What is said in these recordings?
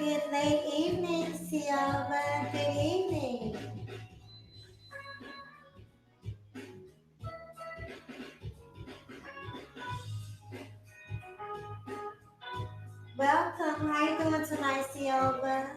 Good late evening, Silva. Good evening. Welcome. How you doing tonight, Silva?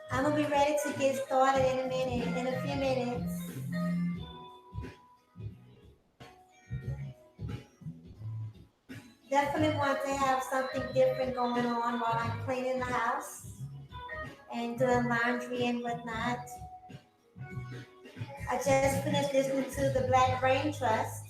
I'm gonna be ready to get started in a minute, in a few minutes. Definitely want to have something different going on while I'm cleaning the house and doing laundry and whatnot. I just finished listening to the Black Brain Trust.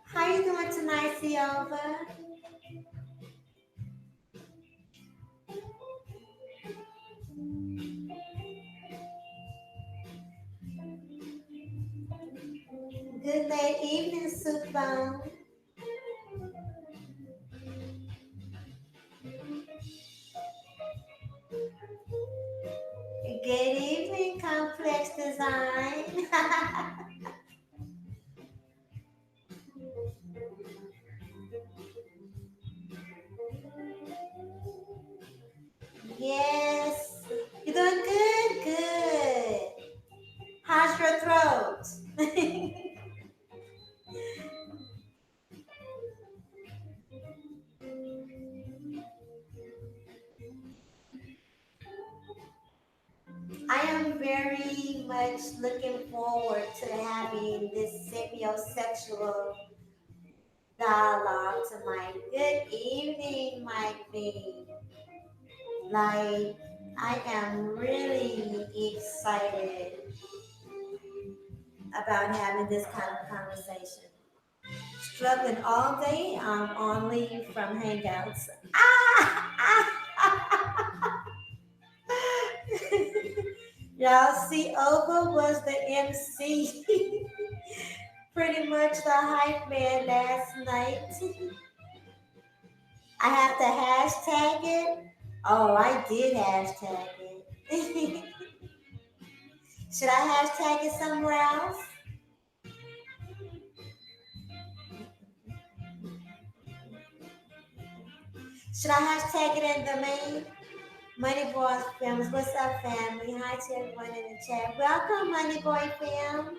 How you doing tonight, Silva? Good late evening, Soup Bone. Good evening, Complex Design. Yes. You doing good? Good. How's your throat? I am very much looking forward to having this sapiosexual dialogue tonight. Good evening, Mike B. Like, I am really excited about having this kind of conversation. Struggling all day. I'm on leave from Hangouts. Y'all see, Ova was the MC, pretty much the hype man last night. I have to hashtag it. Oh, I did hashtag it. Should I hashtag it somewhere else? Should I hashtag it in the main? Money Boys Films. What's up, family? Hi to everyone in the chat. Welcome, Money Boy Films.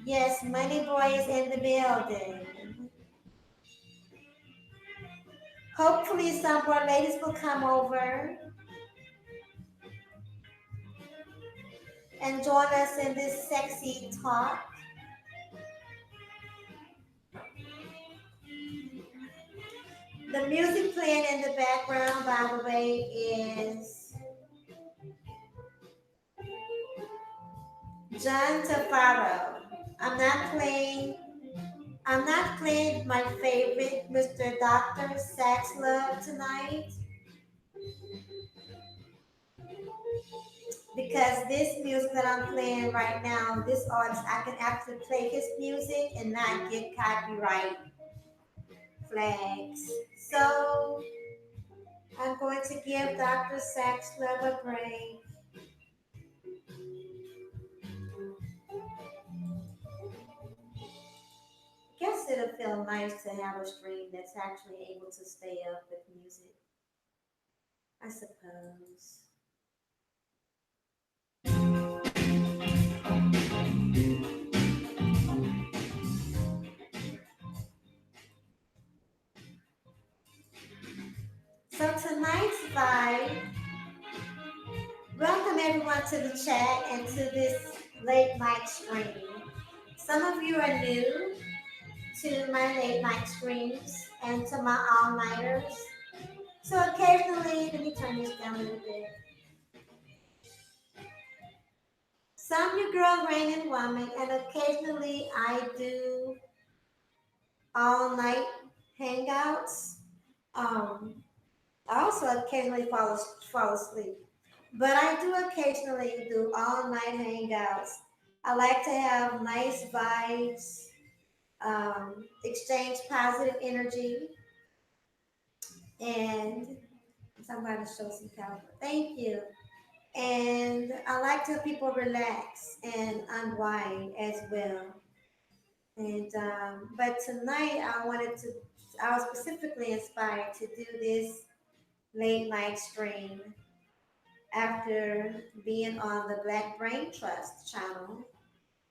Yes, Money Boy is in the building. Hopefully, some more ladies will come over and join us in this sexy talk. The music playing in the background, by the way, is John Tafaro. I'm not playing I'm not playing my favorite Mr. Doctor Sax Love tonight because this music that I'm playing right now, this artist, I can actually play his music and not get copyright flags. So I'm going to give Dr. Sax Love a break. I guess it'll feel nice to have a stream that's actually able to stay up with music, I suppose. So tonight's vibe, welcome everyone to the chat and to this late night stream. Some of you are new to my late night streams and to my all-nighters. So occasionally, let me turn this down a little bit. So I'm your girl, Rain and Woman, and occasionally I do all-night hangouts. Um, I also occasionally fall asleep, but I do occasionally do all-night hangouts. I like to have nice vibes, exchange positive energy, and somebody show some power. Thank you. And I like to help people relax and unwind as well. And but tonight I was specifically inspired to do this late night stream after being on the Black Brain Trust channel.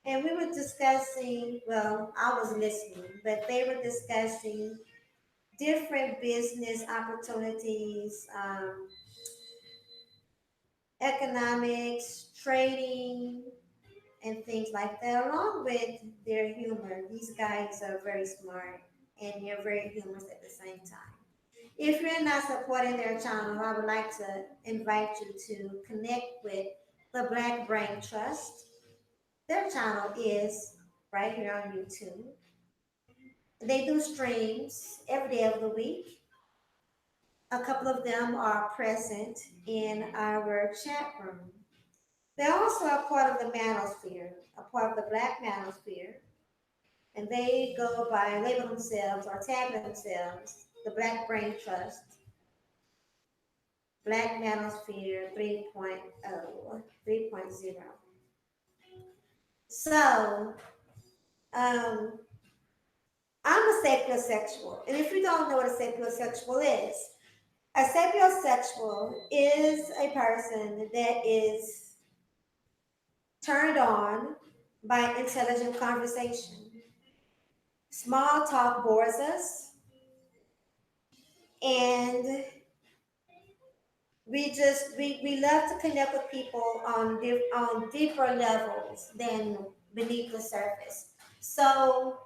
And we were discussing, well, I was listening, but they were discussing different business opportunities, economics, trading, and things like that, along with their humor. These guys are very smart and they're very humorous at the same time. If you're not supporting their channel, I would like to invite you to connect with the Black Brain Trust. Their channel is right here on YouTube. They do streams every day of the week. A couple of them are present in our chat room. They're also a part of the manosphere, a part of the Black manosphere, and they go by label themselves or tag themselves the Black Brain Trust, Black Manosphere 3.0, 3.0. So, um, I'm a sapiosexual, and if you don't know what a sapiosexual is, a sapiosexual is a person that is turned on by intelligent conversation. Small talk bores us, and we love to connect with people on deeper levels than beneath the surface. So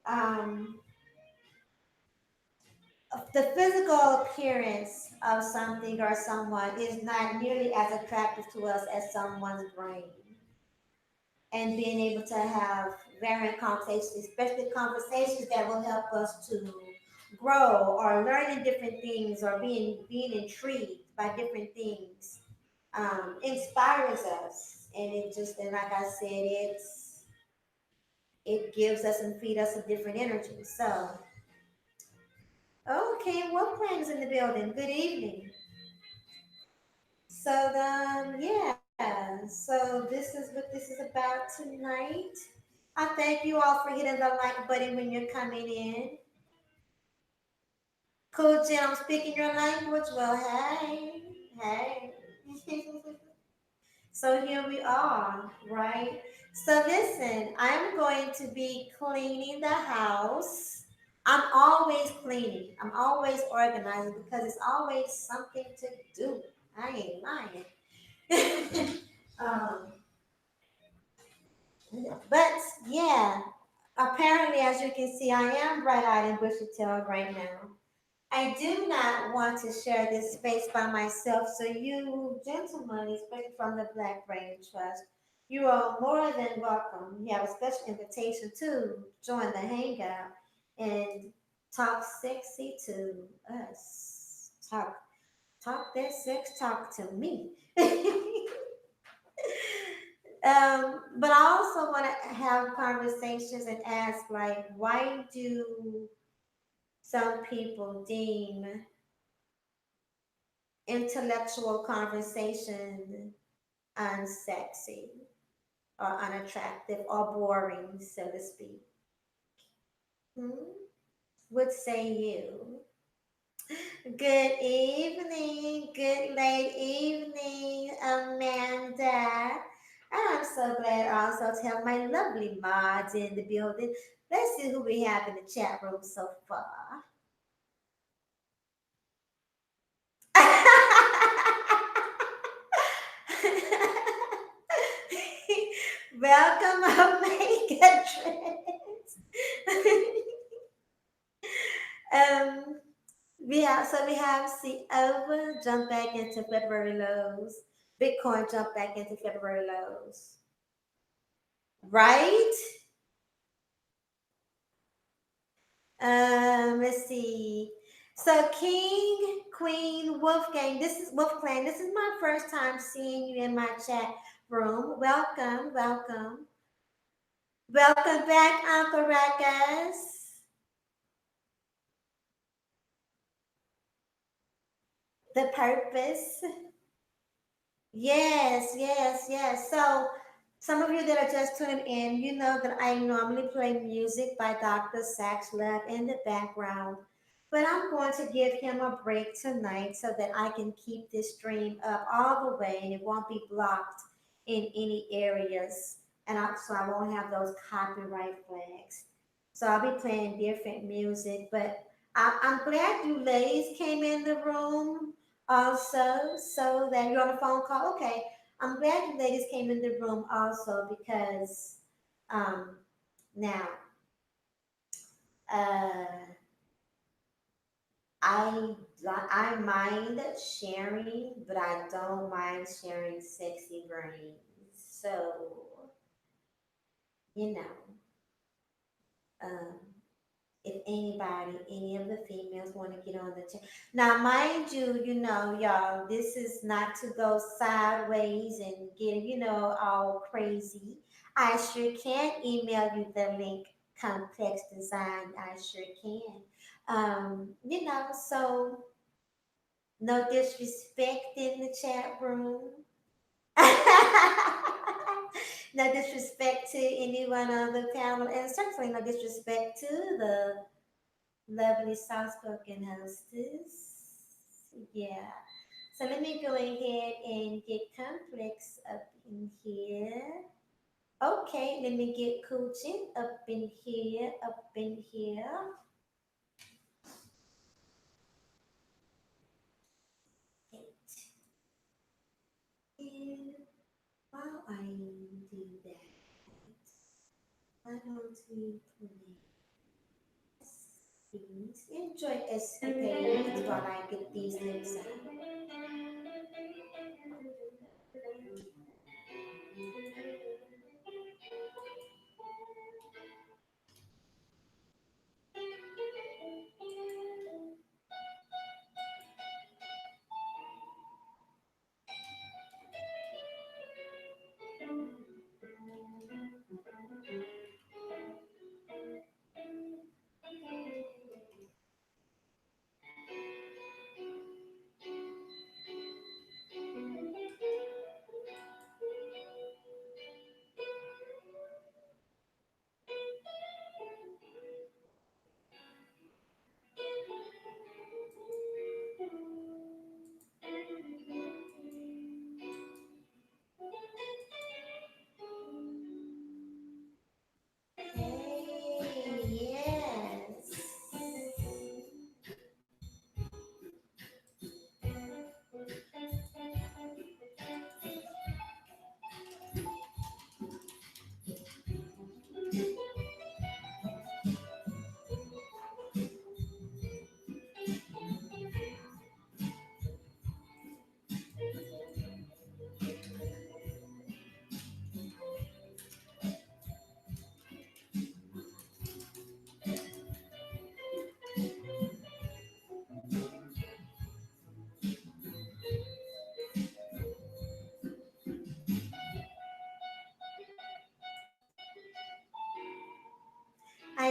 um, the physical appearance of something or someone is not nearly as attractive to us as someone's brain. And being able to have variant conversations, especially conversations that will help us to grow or learning different things or being intrigued by different things, inspires us. And it just, and like I said, it gives us and feed us a different energy. So, okay, what plans in the building? Good evening. So yeah, so this is what this is about tonight. I thank you all for hitting the like button when you're coming in. Cool Jen, I'm speaking your language. Well, hey, hey. So here we are, right? So listen, I'm going to be cleaning the house. I'm always cleaning. I'm always organizing because it's always something to do. I ain't lying. um, but yeah, apparently, as you can see, I am bright-eyed and bushy-tailed right now. I do not want to share this space by myself, so you gentlemen, especially from the Black Brain Trust, You are more than welcome. You have a special invitation to join the hangout and talk sexy to us. Talk that sex talk to me. But I also want to have conversations and ask, like, why do some people deem intellectual conversation unsexy or unattractive or boring, so to speak? Hmm? What say you? Good evening, good late evening, Amanda. I'm so glad also to have my lovely mods in the building. Let's see who we have in the chat room so far. Welcome, Omega Trends. um, we have see over jump back into February lows. Bitcoin jump back into February lows. Right? Let's see. So King, Queen, Wolfgang, this is Wolfgang. This is my first time seeing you in my chat room. Welcome, welcome. Welcome back, Uncle Ruckus. The purpose. Yes, yes, yes. So, some of you that are just tuning in, you know that I normally play music by Dr. Sax Love in the background, but I'm going to give him a break tonight so that I can keep this stream up all the way and it won't be blocked in any areas, and so I won't have those copyright flags. So I'll be playing different music, but I'm glad you ladies came in the room also, so that you're on a phone call. Okay, I'm glad you ladies came in the room also because um, now uh, I I mind sharing, but I don't mind sharing sexy brains. So you know, um, if anybody, any of the females want to get on the chat. Now, mind you, y'all, this is not to go sideways and get, all crazy. I sure can email you the link, complex design. I sure can. So no disrespect in the chat room. No disrespect to anyone on the panel, and certainly no disrespect to the lovely soft spoken hostess. Yeah. So let me go ahead and get Complex up in here. Okay, let me get Coachin up in here, up in here. And while I do that, why don't we play these? Enjoy escapades while I get these lips out.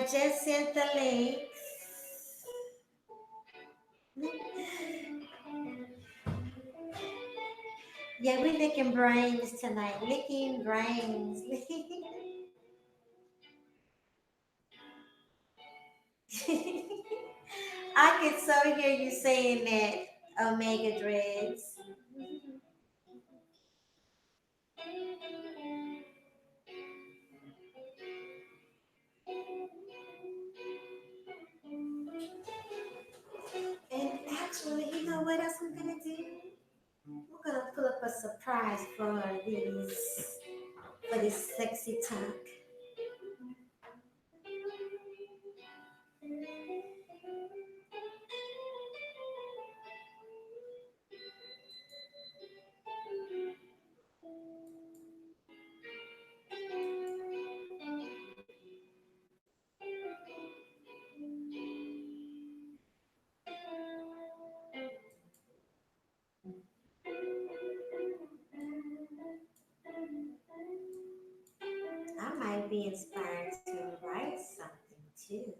I just sent the links. Yeah, we're licking brains tonight. Licking brains. I could so hear you saying that, Omega Dreads. And actually, you know what else I'm gonna do? We're gonna pull up a surprise for this sexy talk. I might be inspired to write something too.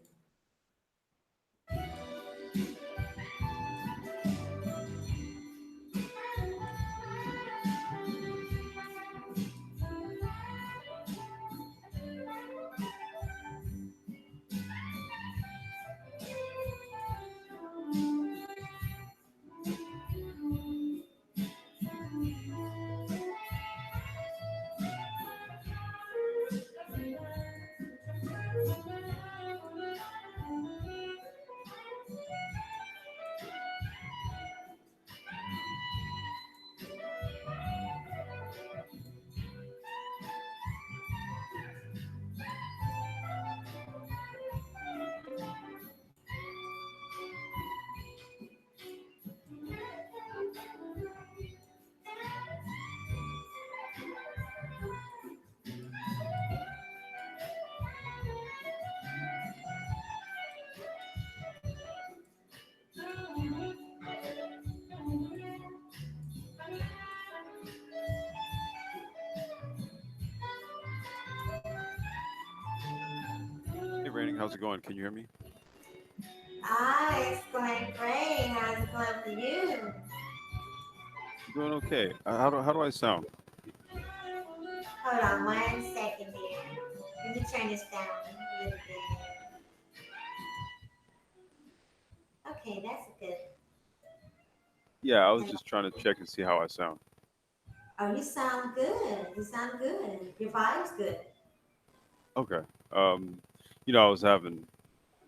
Hey, Raining, how's it going? Can you hear me? Ah, it's going great. How's it going for you? I'm doing okay. How do I sound? Hold on 1 second here. Let me turn this down a little bit. Okay, that's good. Yeah, I was And just trying to check and see how I sound. oh, you sound good. You sound good. Your vibe's good. Okay. Um, I was having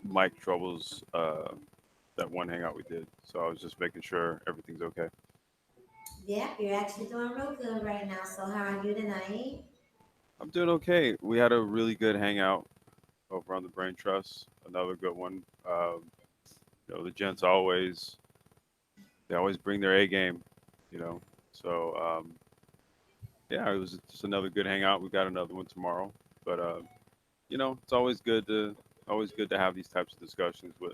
mic troubles that one hangout we did, so I was just making sure everything's okay. Yeah, you're actually doing real good right now. So how are you tonight? I'm doing okay. We had a really good hangout over on the Brain Trust. Another good one. The gents always bring their A game. You know, so yeah, it was just another good hangout. We got another one tomorrow, but it's always good to have these types of discussions with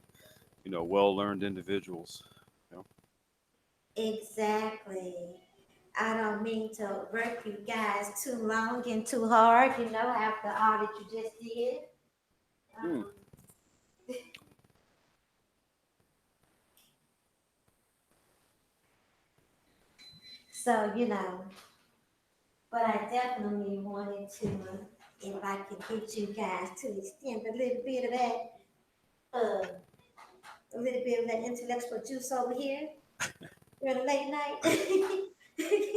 well learned individuals. You know? Exactly. I don't mean to work you guys too long and too hard, after all that you just did. Hmm. Um, so, but I definitely wanted to, if I could get you guys to extend uh, a little bit of that intellectual juice over here during the late night.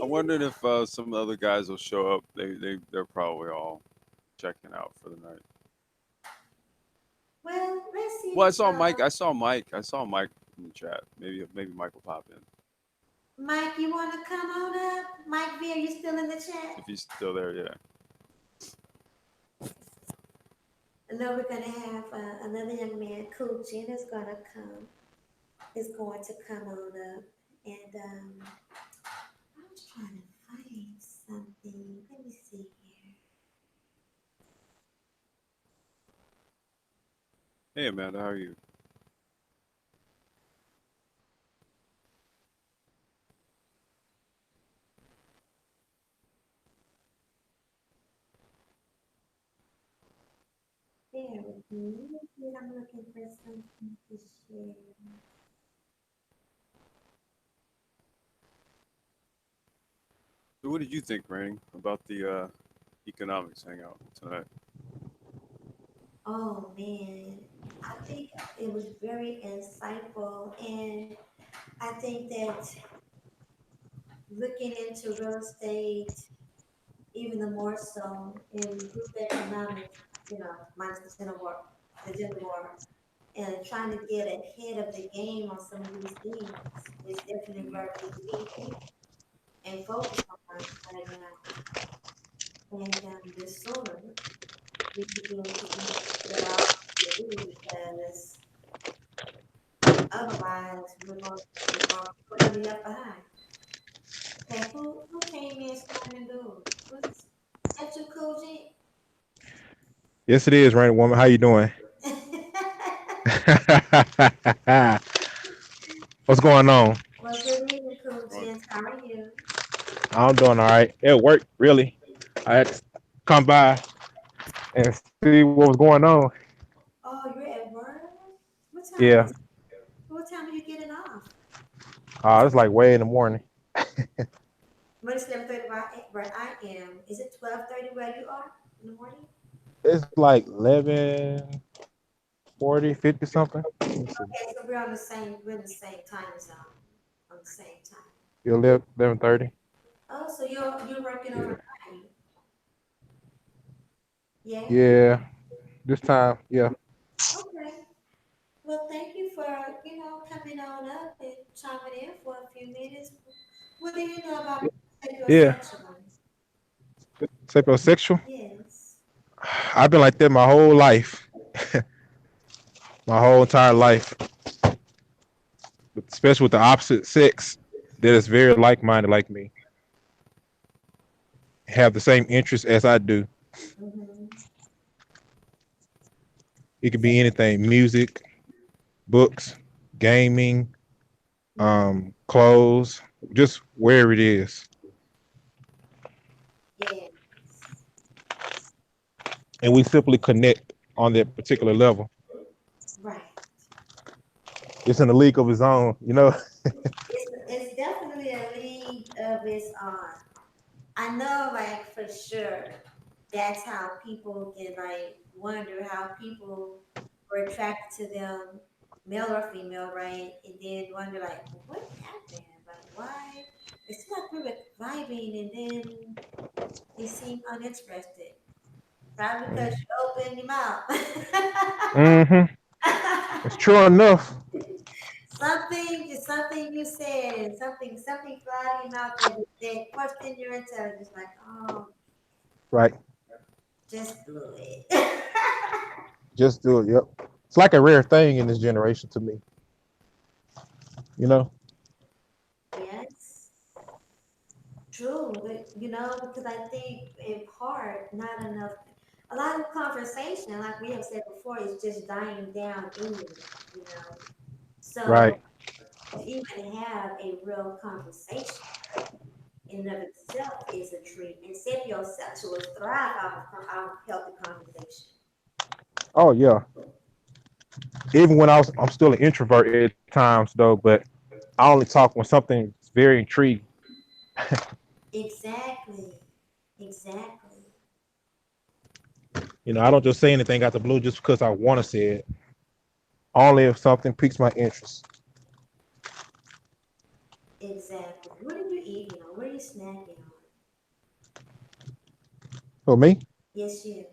I wondered if some other guys will show up. They're probably all checking out for the night. Well, let's Well, see. I saw Mike. I saw Mike in the chat. Maybe Mike will pop in Mike, you want to come on up? Mike V, are you still in the chat? if he's still there. Yeah. I know we're gonna have another young man, Cool Jen, is going to come on up, and I was trying to find something. Let me see here. Hey Amanda, how are you? Bear with me. I'm looking for something to share. So, what did you think, Rainey, about the economics hangout tonight? Oh man, I think it was very insightful, and I think that looking into real estate, even the more so in group economics, minus the gender war, and trying to get ahead of the game on some of these things is definitely where we need to be and focus on right now. And the sooner we begin to do what our to do, because otherwise we're going to be left behind. Okay, who came in slamming doors? Who's that? You cool, G? Yes, it is, Rainy Woman. How you doing? What's going on? Well, good evening, cool Well, gents. How are you? I'm doing all right. It worked, really. I had to come by and see what was going on. Oh, you're at work? What time Yeah, is what time are you getting off? it's like way in the morning. But it's 11:30 where I am. Is it 12:30 where you are in the morning? It's like 11:40, 50 something. Let me see. Okay, so we're in the same time zone. On the same time. You 11:30. Oh, so you're working Yeah, overtime. Yeah? yeah. This time, yeah, Okay. Well, thank you for, coming on up and chiming in for a few minutes. What do you know about yeah. sapiosexual? Sapiosexual. Yes. I've been like that my whole life, my whole entire life. But especially with the opposite sex that is very like-minded like me, have the same interests as I do. Mm-hmm. It could be anything: music, books, gaming, Mm-hmm. clothes, just wherever it is. Yes. And we simply connect on that particular level. Right. It's in a league of its own, you know? It's definitely a league of its own. I know, like, for sure, that's how people can, like, wonder how people were attracted to them, male or female, right? And then wonder, like, well, what happened? Like, why? It seemed like we were vibing, and then they seemed uninterested. Probably because you opened your mouth. Mm-hmm. It's true enough. Something you said, something fly out of your mouth that questioned your intelligence, like, oh, Right. just blew it. Just do it. Yep. It's like a rare thing in this generation to me, you know? Yes, true. Because I think in part, not enough, a lot of conversation, like we have said before, is just dying down anyway, you know. So Right. to even have a real conversation in and of itself is a treat. And sapiosexuals thrive out of healthy conversation. Oh, yeah. Even when I'm still an introvert at times, though, but I only talk when something's very intriguing. Exactly. Exactly. You know, I don't just say anything out the blue just because I want to say it. Only if something piques my interest. Exactly. What are you eating on? What are you snacking on? For me, Yes, you.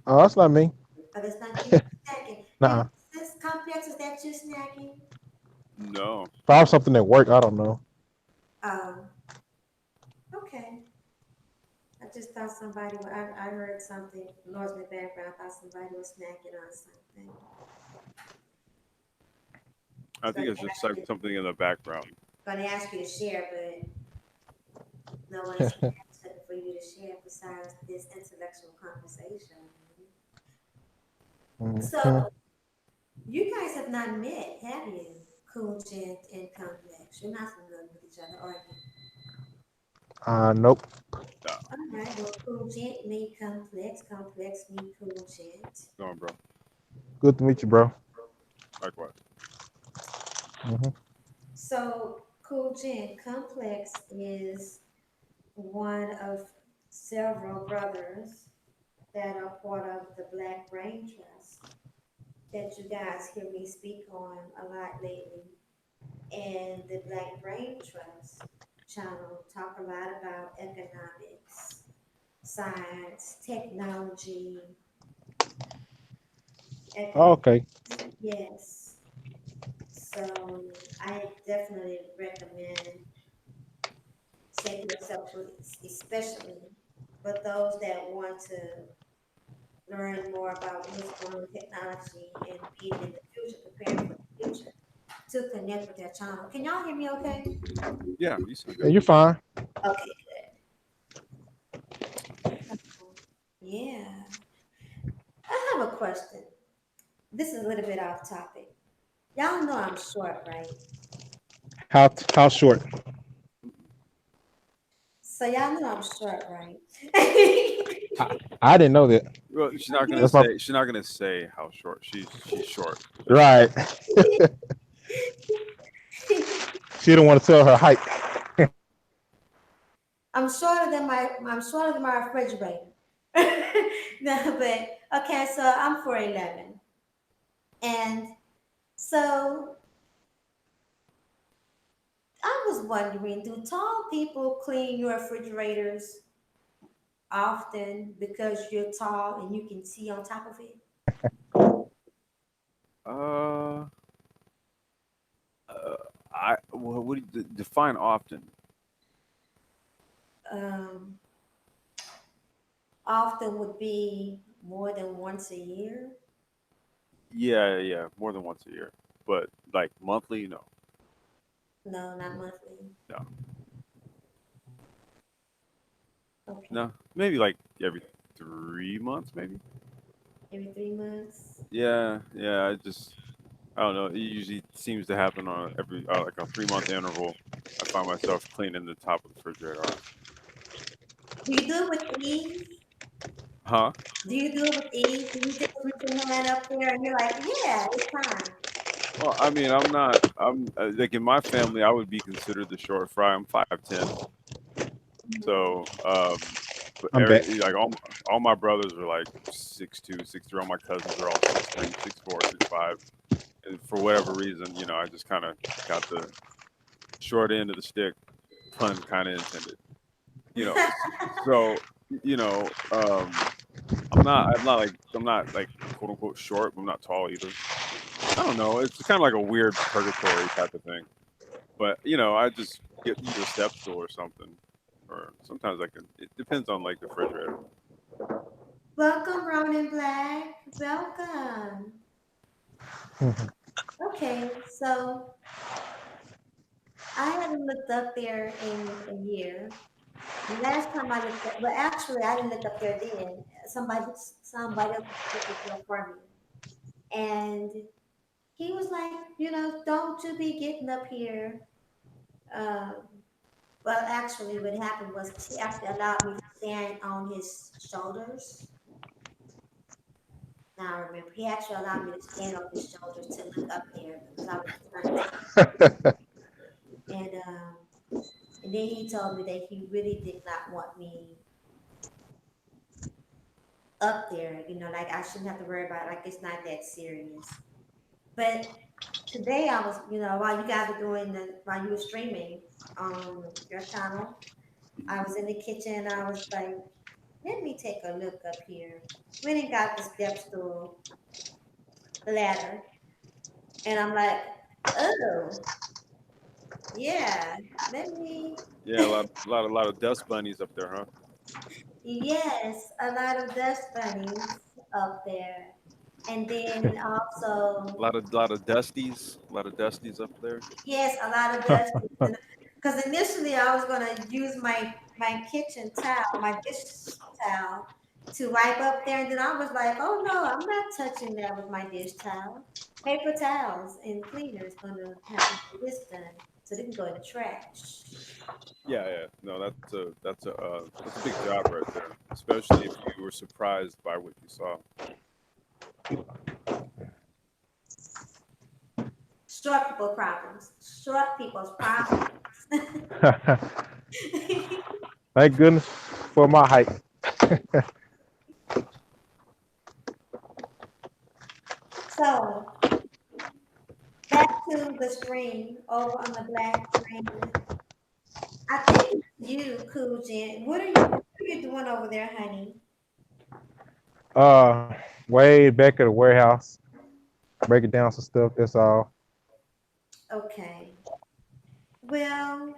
that's not me. Oh, that's not you snacking. Nah. This complex is that you snacking? no. Probably something at work. I don't know. Oh, okay. I just thought I heard something noise in the background. I thought somebody was snacking on something. I So think it's just like something in the background. gonna ask you to share, but no one has something for you to share besides this intellectual conversation. Mhm. So you guys have not met, have you? Cool Gent and Complex. You're not familiar with each other, are you? Nope. No, All right, well, cool gent meet complex, complex meet cool gent. go on, bro. Good to meet you, bro. Likewise. Hmm. So, cool gent complex is one of several brothers that are part of the Black Brain Trust that you guys hear me speak on a lot lately. And the Black Brain Trust channel talk a lot about economics, science, technology, Oh, economics. okay. Yes. So I definitely recommend Sapiosexuals, especially for those that want to learn more about what's going on with technology and being in the future, preparing for the future, to connect with their channel. Can y'all hear me okay? Yeah, you sound Yeah, good. you're fine. Okay, good. Yeah. I have a question. This is a little bit off topic. Y'all know I'm short, right? How short? So y'all know I'm short, right? I, I didn't know that. Well, That's my she's not gonna say how short. She's short. That's it. right. She didn't want to tell her height. I'm shorter than my refrigerator. No, but okay, so I'm 4'11". And so I was wondering, do tall people clean your refrigerators often because you're tall and you can see on top of it? Uh, I well, what do you define often? Um, Often would be more than once a year. Yeah, yeah, more than once a year, but like monthly, no, No, not monthly. no, Okay, no. Maybe like every 3 months, maybe. every 3 months. Yeah, yeah. I don't know. It usually seems to happen on every like a 3 month interval. I find myself cleaning the top of the refrigerator off. Do you do it with ease? Huh? Do you do it with ease? Do you just reach your hand up there and you're like, yeah, it's time? Well, I mean, I'm not. I'm like in my family, I would be considered the short fry. I'm 5'10", Mhm. so but I'm back. like all my brothers are like 6'2", 6'3". All my cousins are all 6'3", 6'4", 6'5". And for whatever reason, I just kind of got the short end of the stick, pun kind of intended. You know, so you know, I'm not like quote unquote short, but I'm not tall either. I don't know. It's kind of like a weird purgatory type of thing. But I just use a step stool or something, or sometimes I can. It depends on like the refrigerator. Welcome, Ronan Black. Welcome. Mhm. Okay, so I haven't looked up there in a year. The last time I looked up, well, actually, I didn't look up there then. Somebody else looked up there for me, and he was like, don't you be getting up here. Um, well, actually, what happened was he actually allowed me to stand on his shoulders. Now I remember he actually allowed me to stand on his shoulders to look up there because I was trying to take and and then he told me that he really did not want me up there, like I shouldn't have to worry about it, like it's not that serious. But today I was, while you guys were while you were streaming on your channel, I was in the kitchen. I was like, let me take a look up here. Went and got the step stool ladder, and I'm like, oh yeah, let me. Yeah, a lot of dust bunnies up there, huh? Yes, a lot of dust bunnies up there. And then also, A lot of dusties up there. yes, a lot of dust. Because initially I was gonna use my kitchen towel, my dish towel, to wipe up there, and then I was like, oh no, I'm not touching that with my dish towel. Paper towels and cleaners gonna have to get this done so they can go in the trash. Yeah, yeah. No, that's a big job right there, especially if you were surprised by what you saw. Short people problems. Short people's problems. Thank goodness for my height. So back to the screen over on the black screen. I think it's you, Cool Jen. What are you doing over there, honey? Uh, Way back at the warehouse, breaking down some stuff. That's all. Okay. Well,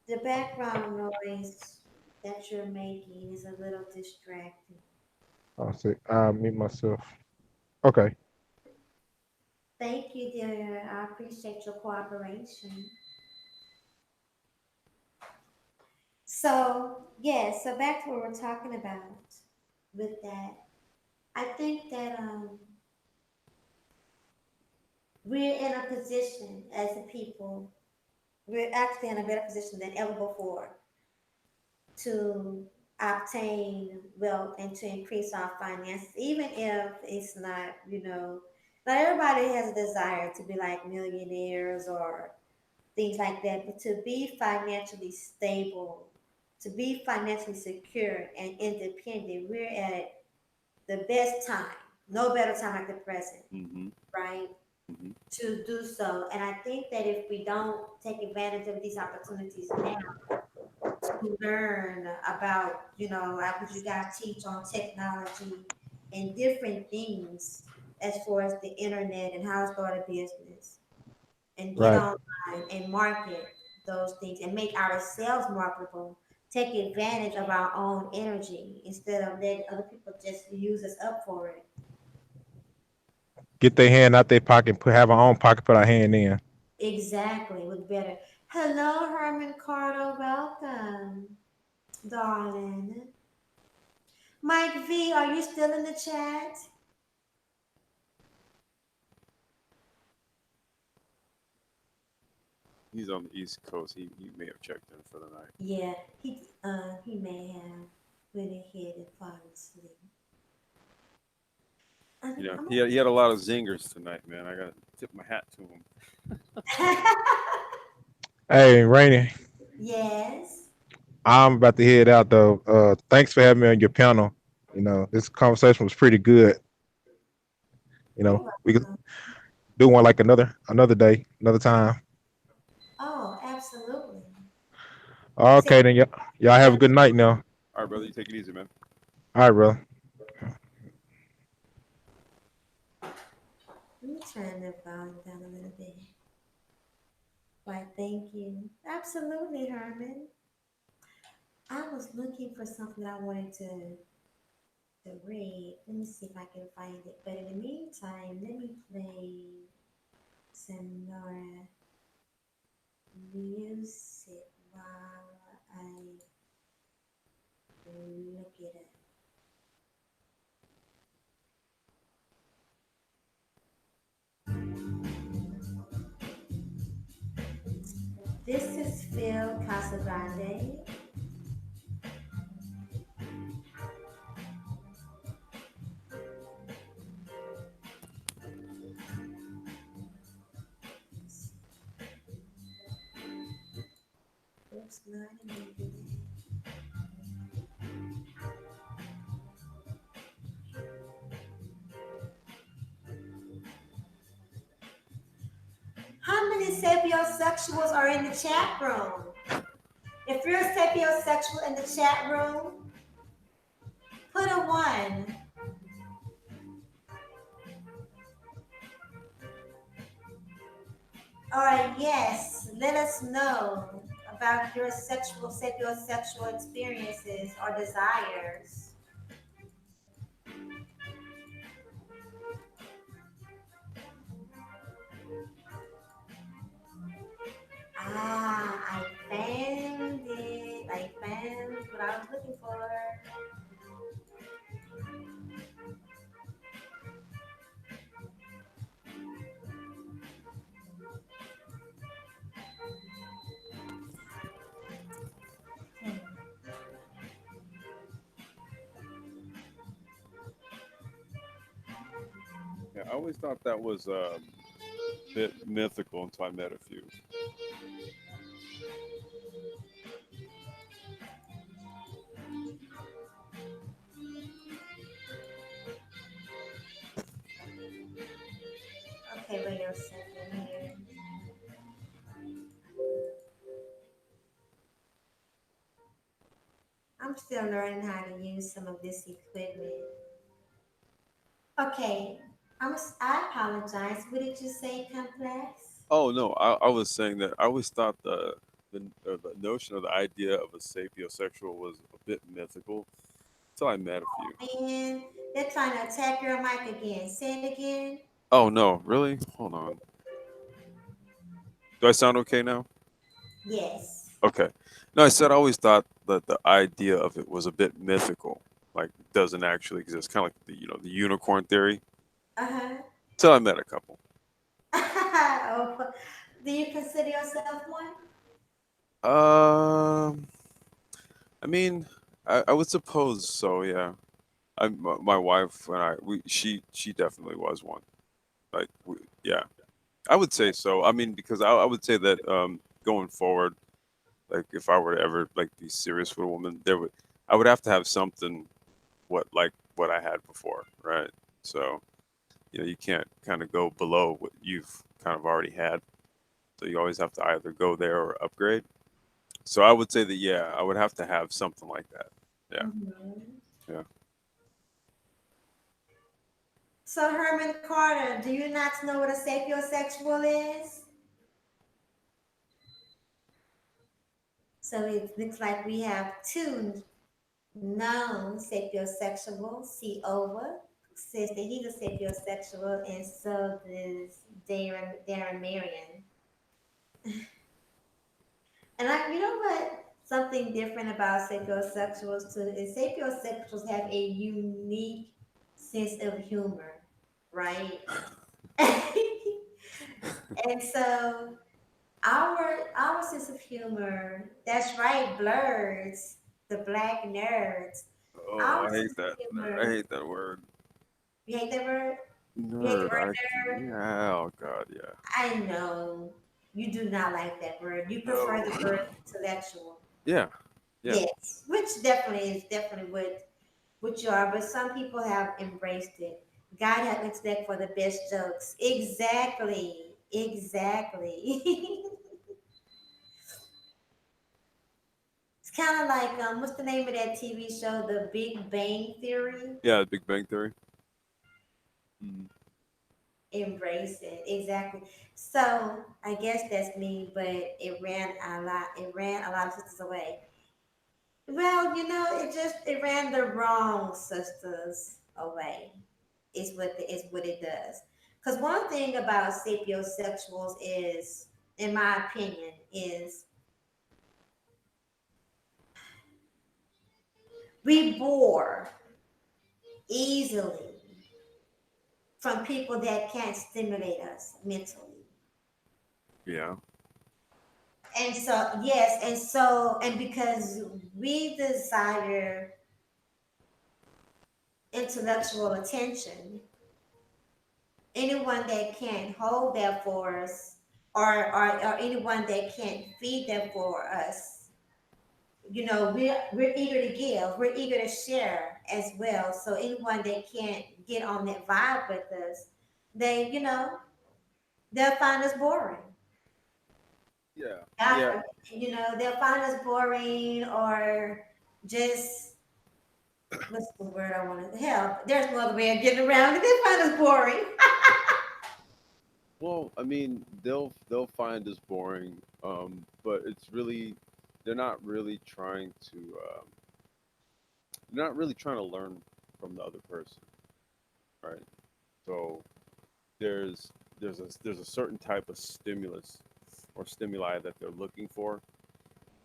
the background noise that you're making is a little distracting. I'll see. I meet myself. Okay. Thank you, dear. I appreciate your cooperation. So, yeah, so back to what we're talking about with that. I think that we're in a position as a people, we're actually in a better position than ever before to obtain wealth and to increase our finances, even if it's not, not everybody has a desire to be like millionaires or things like that, but to be financially stable, to be financially secure and independent, we're at the best time, no better time like the present, Hmm. right? Hmm. To do so. And I think that if we don't take advantage of these opportunities now, to learn about, like what you got teach on technology and different things as far as the internet and how to start a business and get Right. online and market those things and make ourselves marketable. Take advantage of our own energy instead of letting other people just use us up for it. Get their hand out their pocket. Have our own pocket. Put our hand in. Exactly, with better. Hello, Herman Carter. Welcome, darling. Mike V, are you still in the chat? He's on the East Coast. He may have checked in for the night. Yeah, he may have went ahead and fallen asleep. You know, I'm he had a lot of zingers tonight, man. I got to tip my hat to him. Hey, Rainy. Yes. I'm about to head out though. Thanks for having me on your panel. This conversation was pretty good. You're We could welcome. do one like another day, another time. Oh, absolutely. You said, Okay, then y'all have yeah, a good night now. All right, brother, you take it easy, man. All right, bro. let me turn the volume down a little bit. Why, thank you. Absolutely, Herman. I was looking for something that I wanted to read. Let me see if I can find it. But in the meantime, let me play some more music while I look it up. This is Phil Casagrande. Oops, not a movie. How many sapiosexuals are in the chat room? If you're a sapiosexual in the chat room, put a one. All right, yes. Let us know about your sapiosexual experiences or desires. I found it. I found what I was looking I always thought that was a bit mythical until I met a few. Okay, wait a second here. I'm still learning how to use some of this equipment. Okay, I apologize. What did you say, complex? Oh no, I was saying that I always thought the notion or the idea of a sapiosexual was a bit mythical until I met a few. And they're trying to attack your mic again. Say it again. Oh no, really? Hold on. Do I sound okay now? Yes. Okay. No, I said I always thought that the idea of it was a bit mythical, like it doesn't actually exist, kind of like the unicorn theory. Uh Till I met a couple. huh. Oh, do you consider yourself one? Um, I mean, I would suppose so. Yeah. My wife and I, she definitely was one. Like, yeah, I would say so. I mean, because I would say that going forward, like if I were to ever like be serious with a woman, I would have to have something what I had before, right? So you can't kind of go below what you've kind of already had. So you always have to either go there or upgrade. So I would say that yeah, I would have to have something like that. Yeah, Hmm. yeah. So, Herman Carter, do you not know what a sapiosexual is? So, it looks like we have two known sapiosexuals. See over says that he's a sapiosexual, and so does Darren Marion. And you know what? Something different about sapiosexuals too is sapiosexuals have a unique sense of humor, right? And so our sense of humor, that's right, blurs, the black nerds. Oh, Our I hate sense of that. I humor, hate that word. you hate that word? You hate the Nerd. word I nerd? yeah. Oh God. Yeah. I know you do not like that word. You prefer the No. word intellectual. Yeah. Yeah. Yes, which definitely is definitely what you are, but some people have embraced it. God has intellect for the best jokes. Exactly. Exactly. It's kind of like what's the name of that TV show, The Big Bang Theory? Yeah. The Big Bang Theory. Mm. Embrace it. Exactly. So I guess that's me, but it ran a lot of sisters away. Well, it ran the wrong sisters away. Is what it does. Because one thing about sapiosexuals is, in my opinion, is we bore easily from people that can't stimulate us mentally. Yeah. And so, yes, and because we desire intellectual attention, anyone that can't hold that for us, or anyone that can't feed that for us, we're eager to give, we're eager to share as well. So anyone that can't get on that vibe with us, they, they'll find us boring. Yeah. Yeah. God, they'll find us boring, or just, what's the word I want to help? There's no other way of getting around it. They find us boring. Well, I mean, they'll find us boring, but it's really they're not really trying to they're not really trying to learn from the other person, right? So there's a certain type of stimulus or stimuli that they're looking for,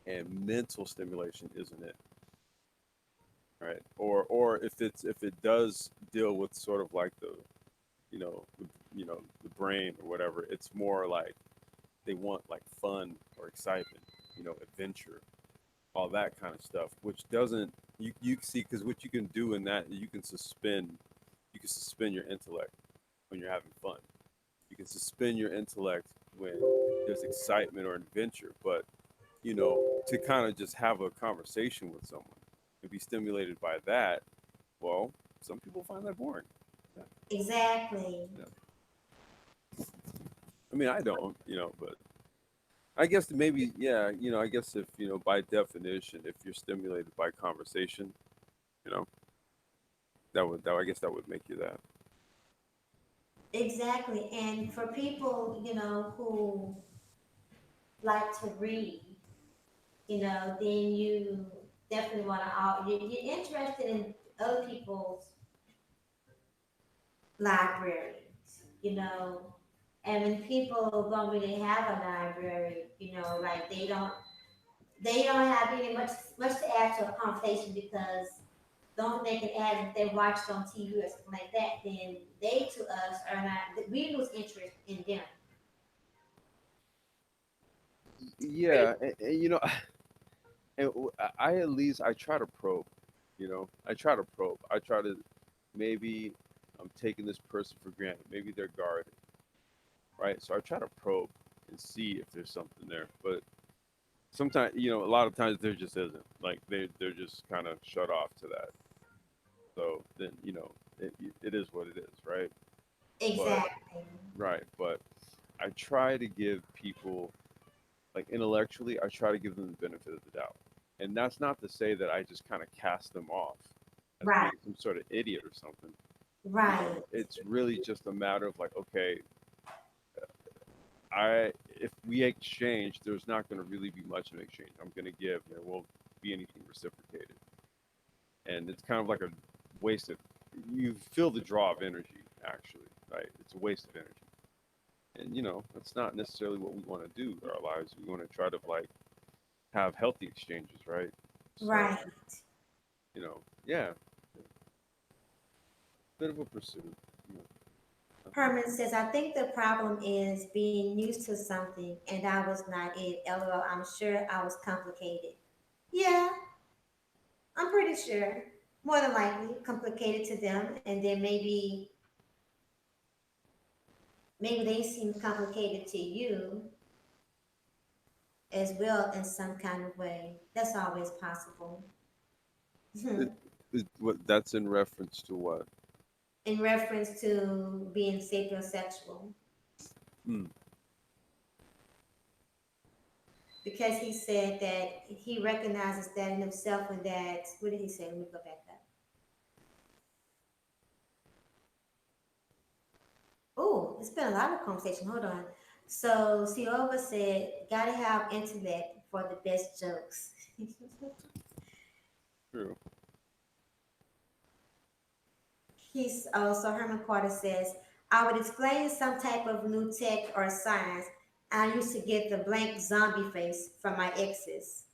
and mental stimulation isn't it, right? Or if it does deal with sort of like you know the, the brain or whatever, it's more like they want like fun or excitement, adventure, all that kind of stuff, which doesn't you see because what you can do in that you can suspend your intellect, when you're having fun. You can suspend your intellect when there's excitement or adventure, but to kind of just have a conversation with someone and be stimulated by that, well, some people find that boring. Yeah, Exactly. yeah. I mean, I don't, but I guess maybe, yeah, I guess if, by definition, if you're stimulated by conversation, you know, I guess that would make you that. Exactly. And for people, who like to read, then you definitely want to, you're interested in other people's libraries, and when people don't really have a library, like they don't have any much to add to a conversation because the only thing they can add is if they watched on TV or something like that, then they to us are not, we lose interest in them. Yeah, and, and I at least I try to probe, I try to probe. I try to maybe I'm taking this person for granted. Maybe they're guarded, right? So I try to probe and see if there's something there. But sometimes, a lot of times there just isn't. Like they're just kind of shut off to that. So then, it is what it is, right? But Exactly. right, but I try to give people like intellectually, I try to give them the benefit of the doubt. And that's not to say that I just kind of cast them off as Right. being some sort of idiot or something. Right. It's really just a matter of like, okay, I if we exchange, there's not going to really be much of an exchange. I'm going to give, there won't be anything reciprocated, and it's kind of like a waste of. You feel the draw of energy, actually, right? It's a waste of energy, and that's not necessarily what we want to do with our lives. We want to try to like have healthy exchanges, right? So, Right. yeah, bit of a pursuit. You know, Herman says, I think the problem is being used to something and I was not it. LOL, I'm sure I was complicated. Yeah, I'm pretty sure. More than likely, complicated to them, and then maybe they seem complicated to you as well in some kind of way. That's always possible. it, what that's in reference to what? In reference to being sapiosexual, Hmm. because he said that he recognizes that in himself and that, what did he say? Let me go back up. Oh, it's been a lot of conversation. Hold on. So Siova said, gotta have intellect for the best jokes. True. He's also Herman Carter says, I would explain some type of new tech or science. I used to get the blank zombie face from my exes.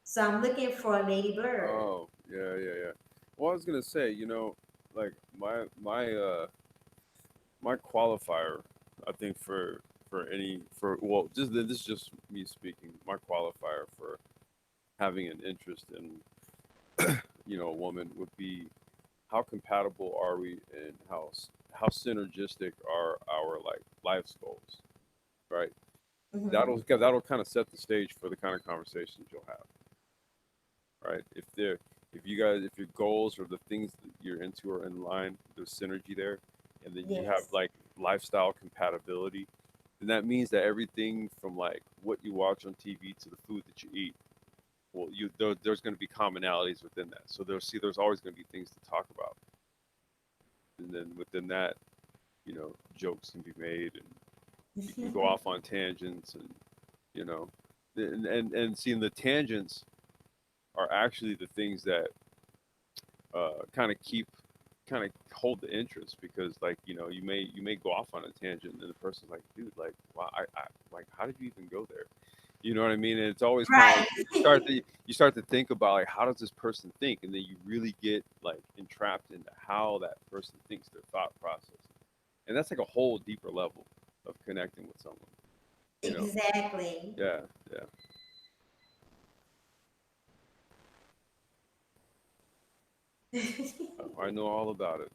So I'm looking for a Lady Bird. Oh, yeah, yeah, yeah. Well, I was gonna say, like my qualifier, I think for well, just this is just me speaking. My qualifier for having an interest in a woman would be how compatible are we and how synergistic are our like life goals, right? Hmm. That'll kind of set the stage for the kind of conversations you'll have, right? If your goals or the things that you're into are in line, there's synergy there, and then you have Yes. like lifestyle compatibility, then that means that everything from like what you watch on TV to the food that you eat, well, there's going to be commonalities within that. So there's always going to be things to talk about, and then within that, jokes can be made, and you can go off on tangents, and you know, and seeing the tangents are actually the things that kind of kind of hold the interest because like you may go off on a tangent and the person's like, dude, like, wow, I like, how did you even go there? You know what I mean? And it's always kind of like Right. you start to think about like, how does this person think, and then you really get like entrapped into how that person thinks, their thought process, and that's like a whole deeper level of connecting with someone. You know? Exactly. Yeah, yeah. I know all about it.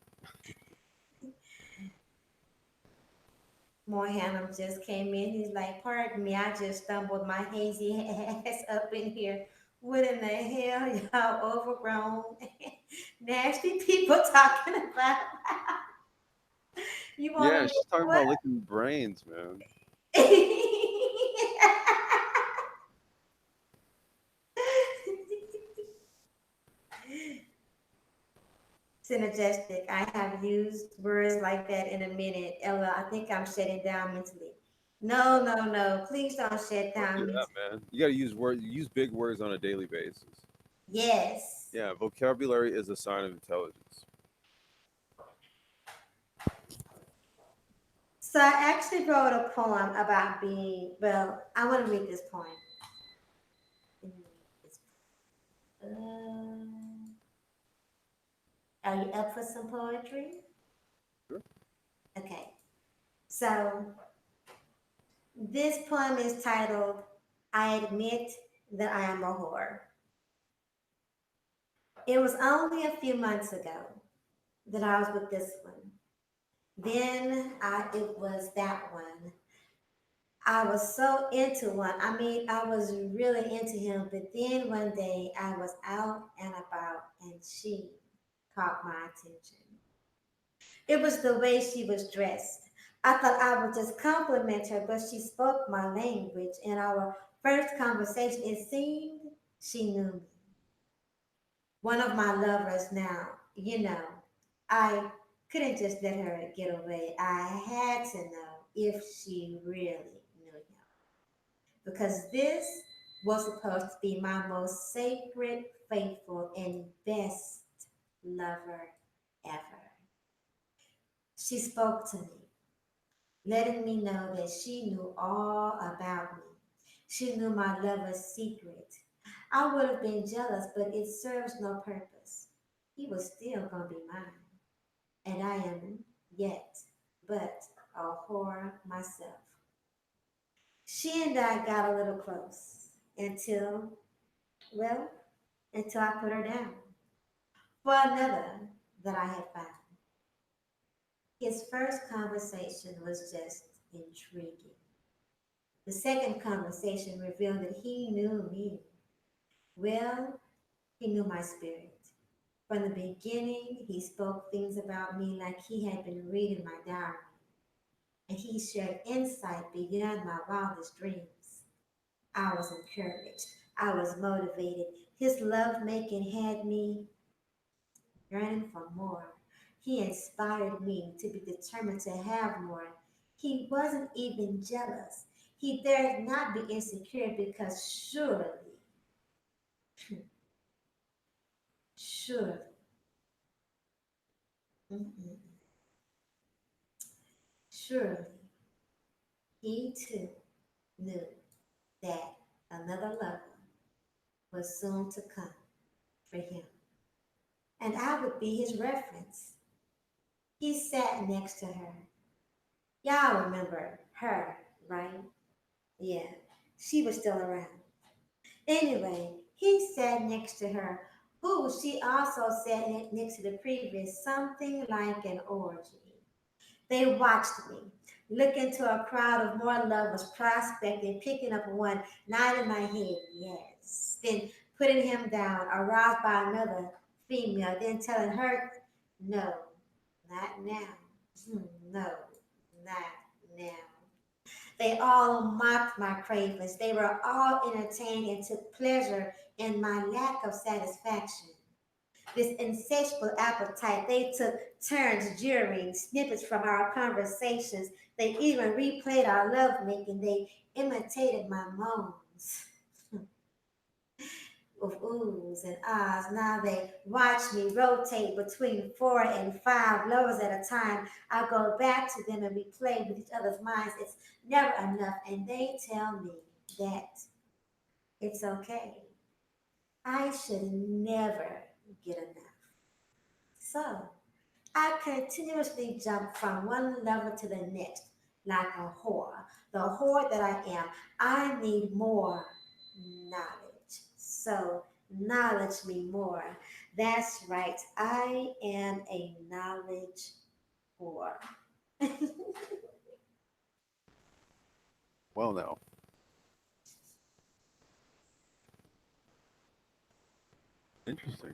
Mohanam just came in. He's like, "Pardon me, I just stumbled my hazy ass up in here. What in the hell, y'all overgrown, nasty people talking about? You want Yeah, to know she's talking what?" about licking brains, man. Synergistic. I have used words like that in a minute. Ella, I think I'm shutting down mentally. No, no, no. Please don't shut Don't down do that, mentally. man. You got to use words. Use big words on a daily basis. Yes. Yeah, vocabulary is a sign of intelligence. So I actually wrote a poem about being, well, I want to read this poem. Let me read this. Are you up for some poetry? Sure. Okay. So this poem is titled, I Admit That I Am a Whore. It was only a few months ago that I was with this one. It was that one. I was so into one. I mean, I was really into him. But then one day I was out and about and she caught my attention. It was the way she was dressed. I thought I would just compliment her, but she spoke my language. In our first conversation, it seemed she knew me. One of my lovers now, I couldn't just let her get away. I had to know if she really knew him. Because this was supposed to be my most sacred, faithful, and best lover ever. She spoke to me, letting me know that she knew all about me. She knew my lover's secret. I would have been jealous, but it serves no purpose. He was still gonna be mine, and I am yet but a whore myself. She and I got a little close well, until I put her down for another that I had found. His first conversation was just intriguing. The second conversation revealed that he knew me. Well, he knew my spirit. From the beginning, he spoke things about me like he had been reading my diary, and he shared insight beyond my wildest dreams. I was encouraged. I was motivated. His love making had me yearning for more. He inspired me to be determined to have more. He wasn't even jealous. He dared not be insecure because surely, mm-mm, surely, he too knew that another lover was soon to come for him. And I would be his reference. He sat next to her. Y'all remember her, right? Yeah, she was still around. Anyway, he sat next to her, who she also sat next to the previous, something like an orgy. They watched me, look into a crowd of more lovers, prospecting, picking up one, nodding my head, yes. Then putting him down, aroused by another female, then telling her, no, not now. No, not now. They all mocked my cravings. They were all entertained and took pleasure in my lack of satisfaction. This insatiable appetite, they took turns jeering snippets from our conversations. They even replayed our lovemaking. They imitated my moans of oohs and ahs. Now they watch me rotate between 4 and 5 lovers at a time. I go back to them and we play with each other's minds. It's never enough. And they tell me that it's okay. I should never get enough. So I continuously jump from one level to the next like a whore. The whore that I am, I need more knowledge. So, knowledge me more. That's right, I am a knowledge whore. Well, now, interesting.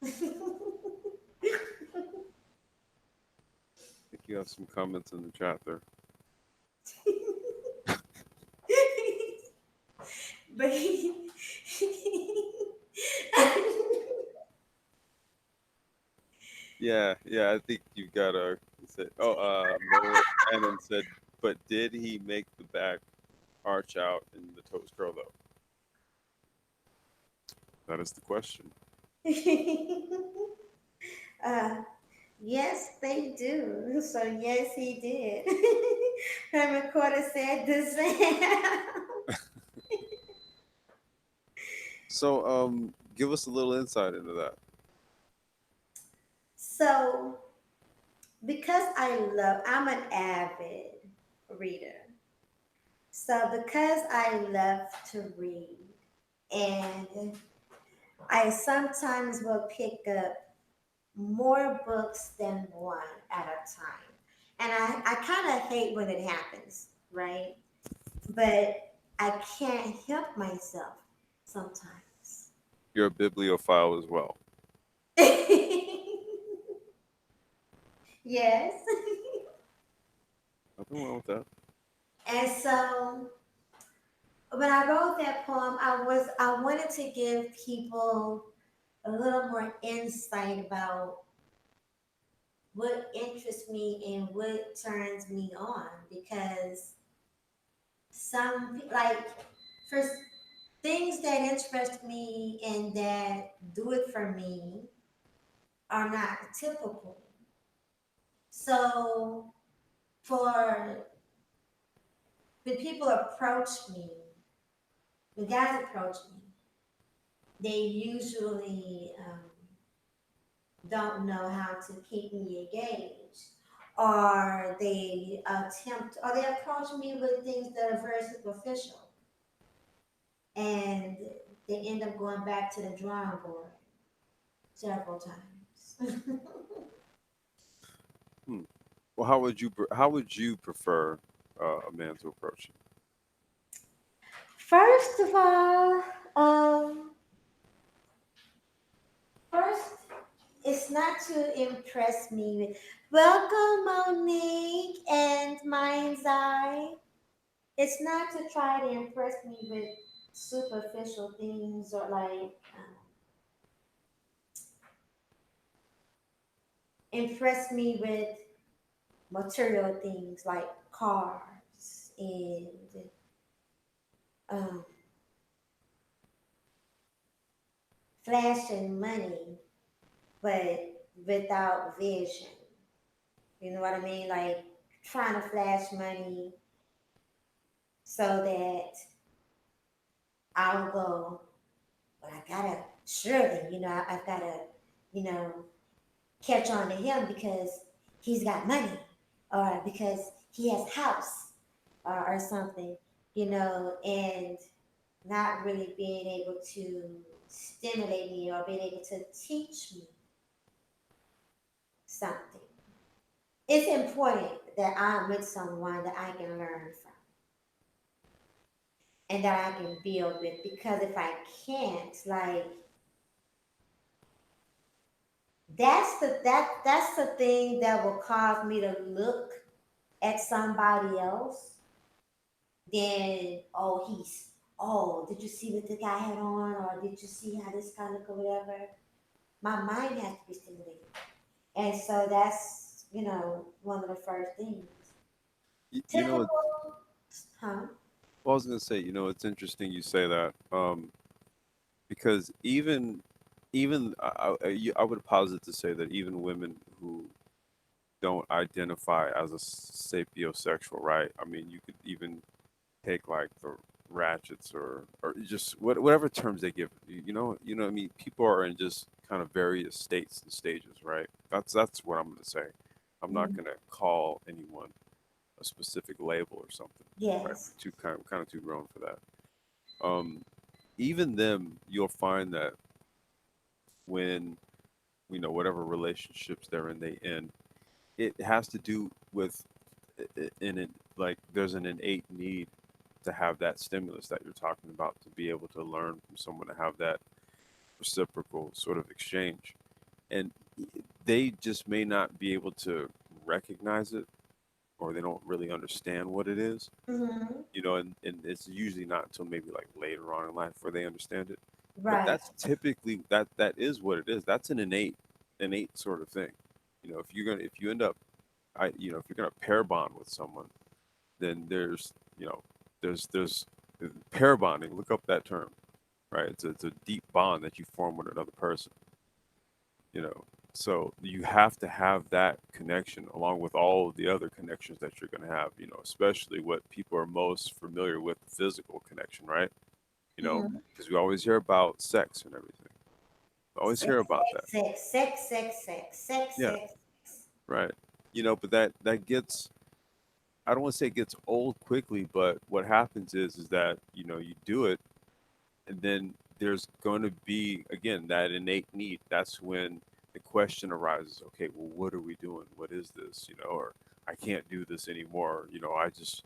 I think you have some comments in the chat there. But Yeah, yeah. I think you've got a. Said, oh, Mo Annan said, but did he make the back arch out in the toast curl though? That is the question. uh, yes, they do. So yes, he did. Herman Carter said the same. So, give us a little insight into that. So because I'm an avid reader. So because I love to read, and I sometimes will pick up more books than one at a time. And I kind of hate when it happens, right? But I can't help myself sometimes. You're a bibliophile as well. Yes. Nothing wrong with that. And so when I wrote that poem, I wanted to give people a little more insight about what interests me and what turns me on, because like for things that interest me and that do it for me are not typical. So for when people approach me, when guys approach me, they usually don't know how to keep me engaged, or they approach me with things that are very superficial, and they end up going back to the drawing board several times. Hmm. Well, how would you prefer a man to approach you? First of all, um, first, it's not to impress me with welcome Monique and Mind's Eye. It's not to try to impress me with superficial things or like impress me with material things like cars and um, flashing money, but without vision. You know what I mean? Like trying to flash money so that I'll go, but I gotta, surely, I've gotta, you know, catch on to him because he's got money or because he has house or something, and not really being able to stimulate me or being able to teach me something. It's important that I'm with someone that I can learn from and that I can build with, because if I can't, like, that's the thing that will cause me to look at somebody else. Then did you see what the guy had on, or did you see how this guy look or whatever? My mind has to be stimulated, and so that's one of the first things. You know, Typical, huh? well, I was gonna say, it's interesting you say that, because even I would posit to say that even women who don't identify as a sapiosexual, right? I mean, you could even take like the ratchets or just whatever terms they give. What I mean. People are in just kind of various states and stages, right? That's what I'm gonna say. I'm not Mhm. gonna call anyone a specific label or something, right? Yes. Too kind of too grown for that. Um, Even them, you'll find that when whatever relationships they're in, they end, it has to do with in like there's an innate need to have that stimulus that you're talking about, to be able to learn from someone, to have that reciprocal sort of exchange. And they just may not be able to recognize it, or they don't really understand what it is, Mm-hmm. and it's usually not until maybe like later on in life where they understand it. But Right. that's typically that is what it is. That's an innate sort of thing. If you end up, if you're gonna pair bond with someone, then there's pair bonding. Look up that term, right? It's a deep bond that you form with another person. you know so you have to have that connection along with all of the other connections that you're going to have, especially what people are most familiar with, the physical connection, right? Mm-hmm. Because we always hear about sex and everything. We always Sex, hear about that. sex, sex, sex, sex, sex, Yeah, sex, sex. right. But that gets, I don't want to say it gets old quickly, but what happens is that you do it, and then there's going to be, again, that innate need. That's when the question arises, okay, well, what are we doing? What is this? Or I can't do this anymore. I just,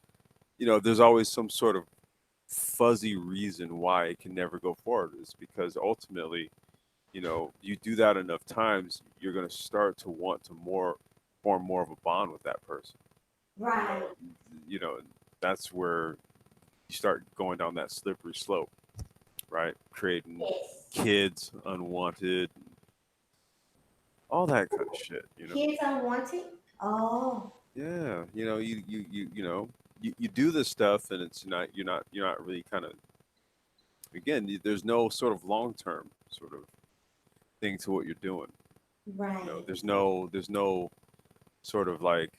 there's always some sort of fuzzy reason why it can never go forward. Is because ultimately, you do that enough times, you're going to start to want to form more of a bond with that person. you know Right. and that's where you start going down that slippery slope, right? Creating Yes. kids, unwanted, all that kind of shit. Kids unwanted? Oh, Yeah, you do this stuff, and it's not you're not really kind of, again, there's no sort of long term sort of thing to what you're doing. right. There's no sort of like,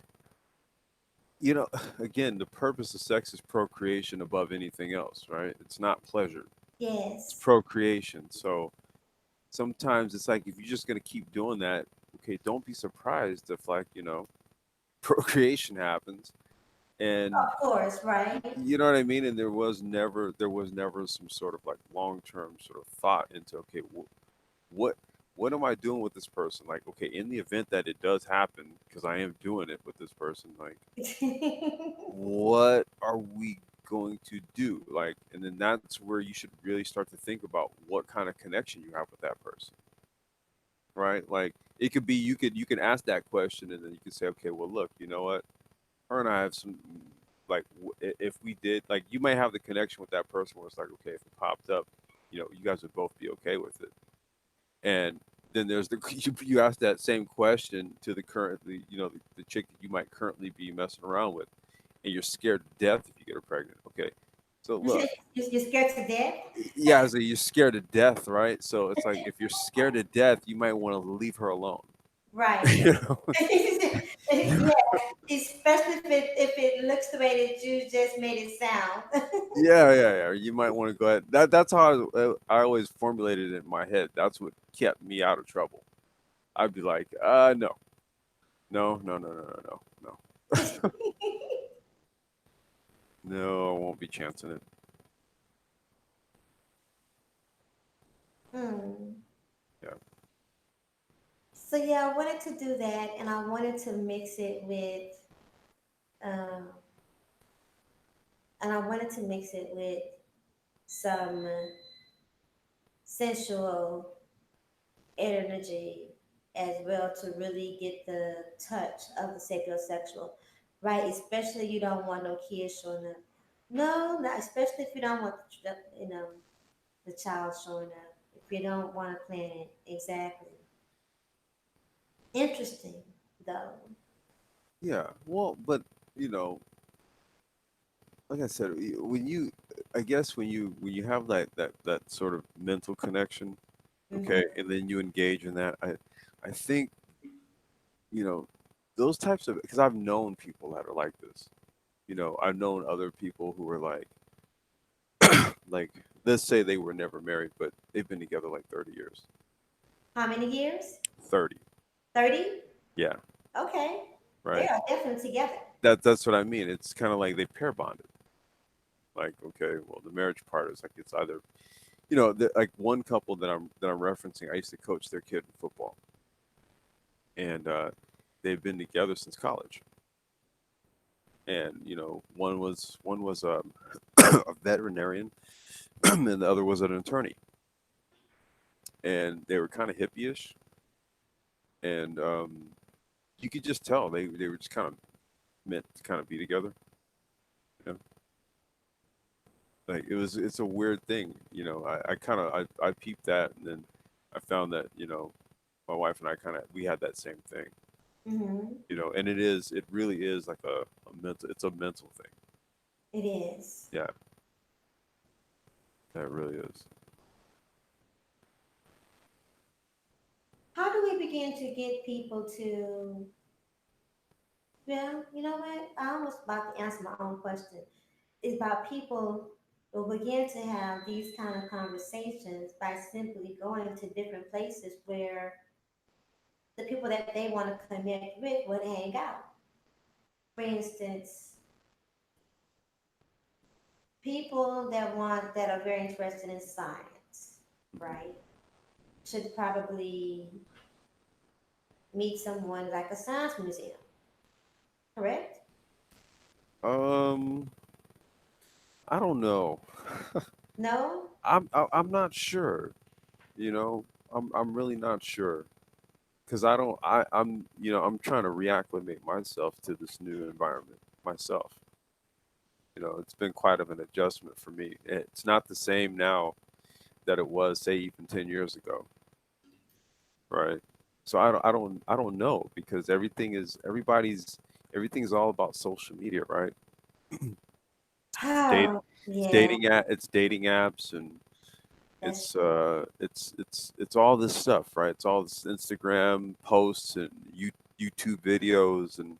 again, the purpose of sex is procreation above anything else, right? It's not pleasure, it's Yes. procreation. So sometimes it's like, if you're just going to keep doing that, okay, don't be surprised if, like, procreation happens. And Of course, right? you know what I mean? And there was never some sort of like long-term sort of thought into, okay, what what am I doing with this person? Like, okay, in the event that it does happen, because I am doing it with this person, like, what are we going to do? Like, and then that's where you should really start to think about what kind of connection you have with that person, right? Like, it could be, you can ask that question, and then you can say, okay, well, look, you know what, her and I have some, like, if we did, like, you might have the connection with that person where it's like, okay, if it popped up, you guys would both be okay with it. And then there's the you ask that same question to the currently, the chick that you might currently be messing around with, and you're scared to death if you get her pregnant. Okay, so You said look, you're scared to death? yeah, so you're scared to death, right? So it's like, if you're scared to death, you might want to leave her alone. Right. you know? Yeah, especially if it looks the way that you just made it sound. Yeah, yeah, yeah. You might want to go ahead. That's how I always formulated it in my head. That's what kept me out of trouble. I'd be like, no, no, no, no, no, no, no, no, no. I won't be chancing it. Hmm. Yeah, So yeah, I wanted to do that, and I wanted to mix it with, um, and I wanted to mix it with some sensual energy as well, to really get the touch of the sapiosexual, right? Especially you don't want no kids showing up. No, not especially if you don't want the child showing up. If you don't want to plan it exactly. Interesting though. yeah. Well, but you know, like I said, I guess when you have that sort of mental connection, Hmm. okay, and then you engage in that, I think, you know, those types of, because I've known people that are like this. I've known other people who are like, let's say they were never married, but they've been together like 30 years. How many years? 30. 30? Yeah, Okay. They right. are definitely together. That's what I mean. It's kind of like they pair bonded. Like, okay, well, the marriage part is like, it's either, like one couple that I'm referencing. I used to coach their kid in football, and they've been together since college. and one was a veterinarian, and the other was an attorney, and they were kind of hippie-ish, and you could just tell they were just kind of meant to kind of be together. You know, like it's a weird thing. I kind of I peeped that, and then I found that my wife and I kind of we had that same thing. Mm-hmm. And it really is like a mental it's a mental thing. It is. Yeah, that really is. How do we begin to get people to, well, you know what? I almost about to answer my own question. It's about people will begin to have these kind of conversations by simply going to different places where the people that they want to connect with would hang out. For instance, people that are very interested in science, right, should probably meet someone like a science museum, correct? Um, I don't know. No? I'm not sure. I'm really not sure because I don't I'm trying to reacclimate myself to this new environment myself. It's been quite of an adjustment for me. It's not the same now that it was, say, even 10 years ago, right? So I don't know because everything's all about social media, right? It's date Oh, it's yeah, dating apps, and that's it's all this stuff, right? It's all this Instagram posts and YouTube videos, and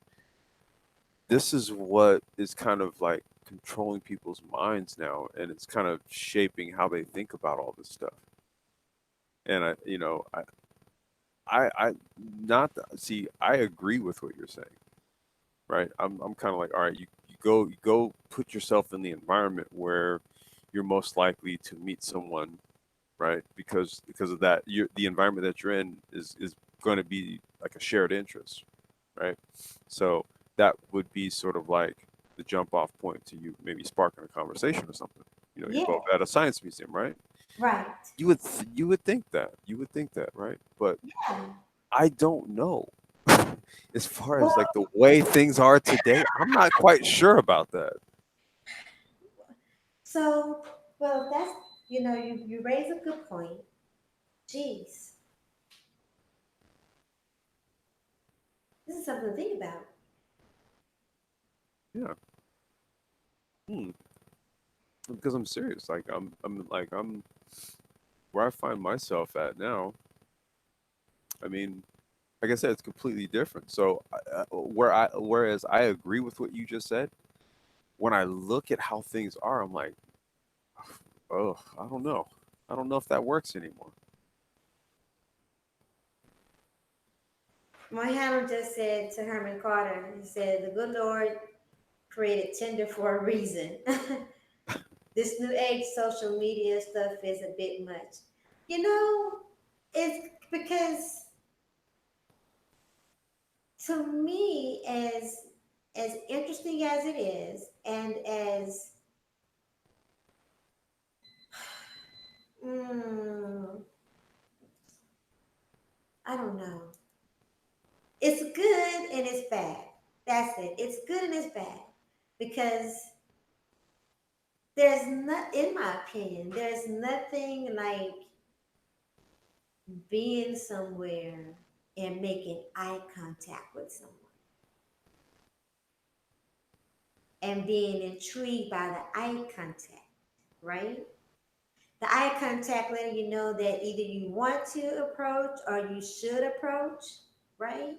this is what is kind of like controlling people's minds now, and it's kind of shaping how they think about all this stuff. And I not see. I agree with what you're saying, right? I'm kind of like, all right, you go put yourself in the environment where you're most likely to meet someone, right? Because of that, the environment that you're in is going to be like a shared interest, right? So that would be sort of like the jump off point to you maybe sparking a conversation or something. You're yeah, both at a science museum, right? right. You would think that, right? But Yeah. I don't know. As far Well, as like the way things are today, I'm not quite sure about that. so, well, that's, you raise a good point. Jeez, this is something to think about. Yeah. Hmm. Because I'm serious. Like I'm where I find myself at now. I mean, like I said, it's completely different. So whereas I agree with what you just said, when I look at how things are, I'm like, oh, I don't know. I don't know if that works anymore. My Hannah just said to Herman Carter, he said, the good Lord created Tinder for a reason. This new age social media stuff is a bit much. You know, it's because to me, as interesting as it is, and as mm, I don't know, it's good and it's bad. That's it. It's good and it's bad because there's not, in my opinion, there's nothing like being somewhere and making eye contact with someone and being intrigued by the eye contact, right? The eye contact letting you know that either you want to approach or you should approach, right?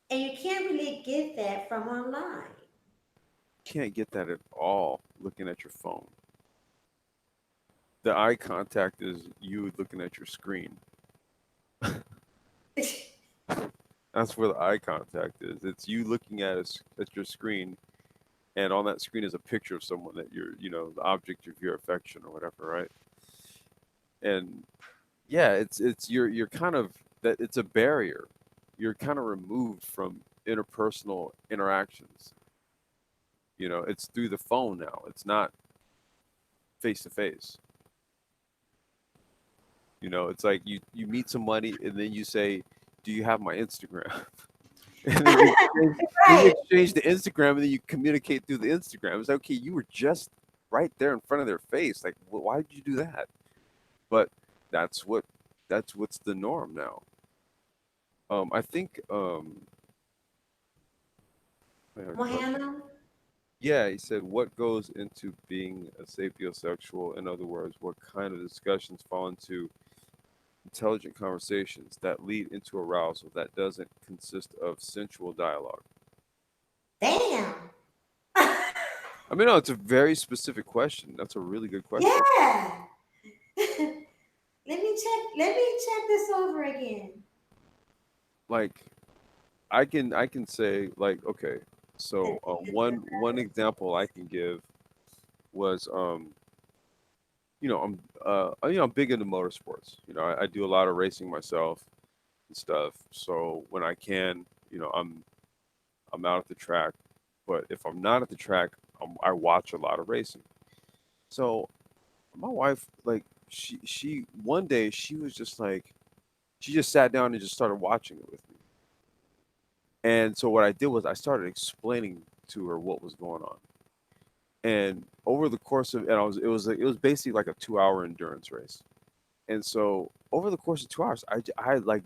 And you can't really get that from online. Can't get that at all looking at your phone. The eye contact is you looking at your screen. That's where the eye contact is. It's you looking at your screen, and on that screen is a picture of someone that the object of your affection or whatever, right? And yeah, it's you're kind of that it's a barrier. You're kind of removed from interpersonal interactions. It's through the phone now. It's not face to face. It's like you meet somebody and then you say, "Do you have my Instagram?" And then you Right. exchange the Instagram and then you communicate through the Instagram. It's like, okay, you were just right there in front of their face. Like, why did you do that? But that's what what's the norm now. I think I had a question. Mohana, Yeah, he said, what goes into being a sapiosexual? In other words, what kind of discussions fall into intelligent conversations that lead into arousal that doesn't consist of sensual dialogue? damn. I mean, no, it's a very specific question. That's a really good question. Yeah. Let me check this over again. Like, I can say, like, okay, so one example I can give was I'm big into motorsports. I do a lot of racing myself and stuff. So when I can, I'm out at the track. But if I'm not at the track, I watch a lot of racing. So my wife, like, she one day she was just like, she just sat down and just started watching it with me. And so what I did was I started explaining to her what was going on. And over the course of, and it was basically like a 2 hour endurance race. And so over the course of 2 hours, I like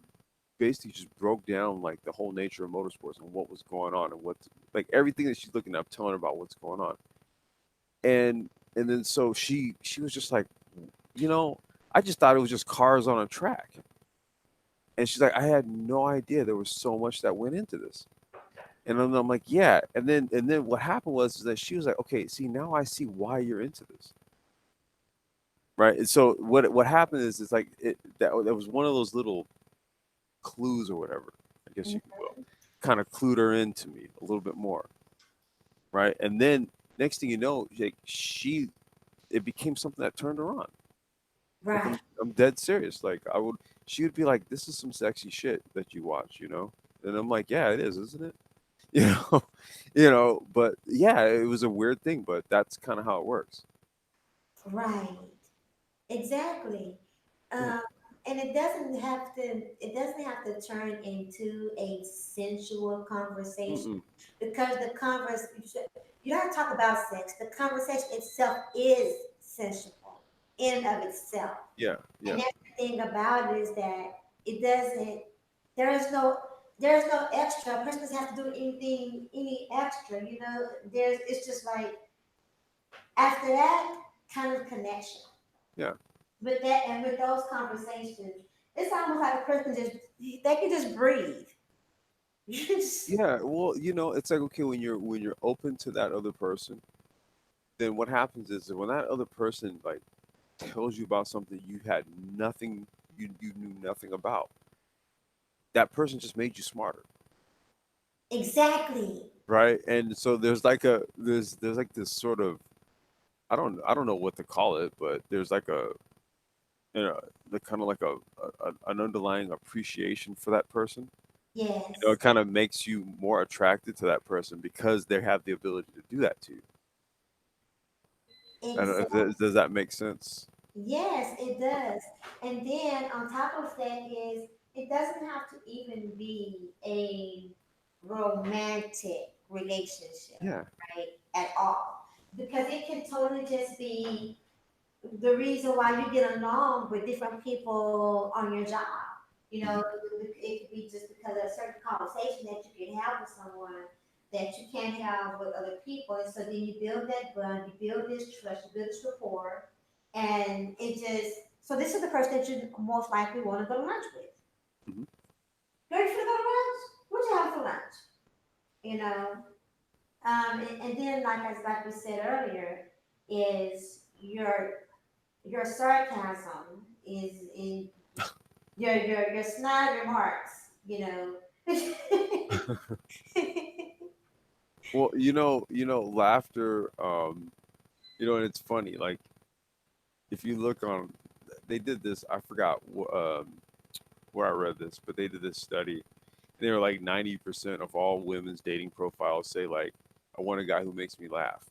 basically just broke down like the whole nature of motorsports and what was going on and what, like, everything that she's looking at, I'm telling her about what's going on. And then so she was just like, you know, I just thought it was just cars on a track. And she's like, I had no idea there was so much that went into this. And then I'm like, yeah. And then what happened was is that she was like, okay, see, now I see why you're into this. Right. And so what happened is like that was one of those little clues or whatever, I guess you will, kind of clued her into me a little bit more. Right. And then next thing you know, like it became something that turned her on. Like Right. I'm dead serious. Like she would be like, this is some sexy shit that you watch. And I'm like, yeah, it is, isn't it? You know, but yeah, it was a weird thing, but that's kind of how it works. Right. Exactly. Yeah. Um, and it doesn't have to turn into a sensual conversation Mm-mm. because you don't talk about sex. The conversation itself is sensual in and of itself. Yeah. And Yeah. that's the thing about it is that it doesn't. There is no. There's no extra. A person doesn't have to do anything, any extra. It's just like after that kind of connection Yeah. with that and with those conversations, it's almost like a person they can just breathe. Just Yeah. Well, it's like, okay, when you're open to that other person, then what happens is that when that other person like tells you about something you had nothing, you knew nothing about, that person just made you smarter. exactly. Right. And so there's like this sort of, I don't know what to call it, but there's like you know the kind of like an underlying appreciation for that person. It Yes. kind of makes you more attracted to that person because they have the ability to do that to you. I don't know if Exactly. does that make sense? Yes, it does. And then on top of that is it doesn't have to even be a romantic relationship, Yeah. right? At all. Because it can totally just be the reason why you get along with different people on your job. Hmm. It could be just because of a certain conversation that you can have with someone that you can't have with other people. And so then you build that bond, you build this trust, you build this rapport. And so this is the person that you most likely want to go to lunch with. Hmm. Ready for to go to lunch? What you have for lunch? You know? And then, like we said earlier, is your sarcasm is in your snide remarks, Well, laughter. And it's funny. Like if you look on, they did this. I forgot where I read this, but they did this study, they're like 90% of all women's dating profiles say like, I want a guy who makes me laugh,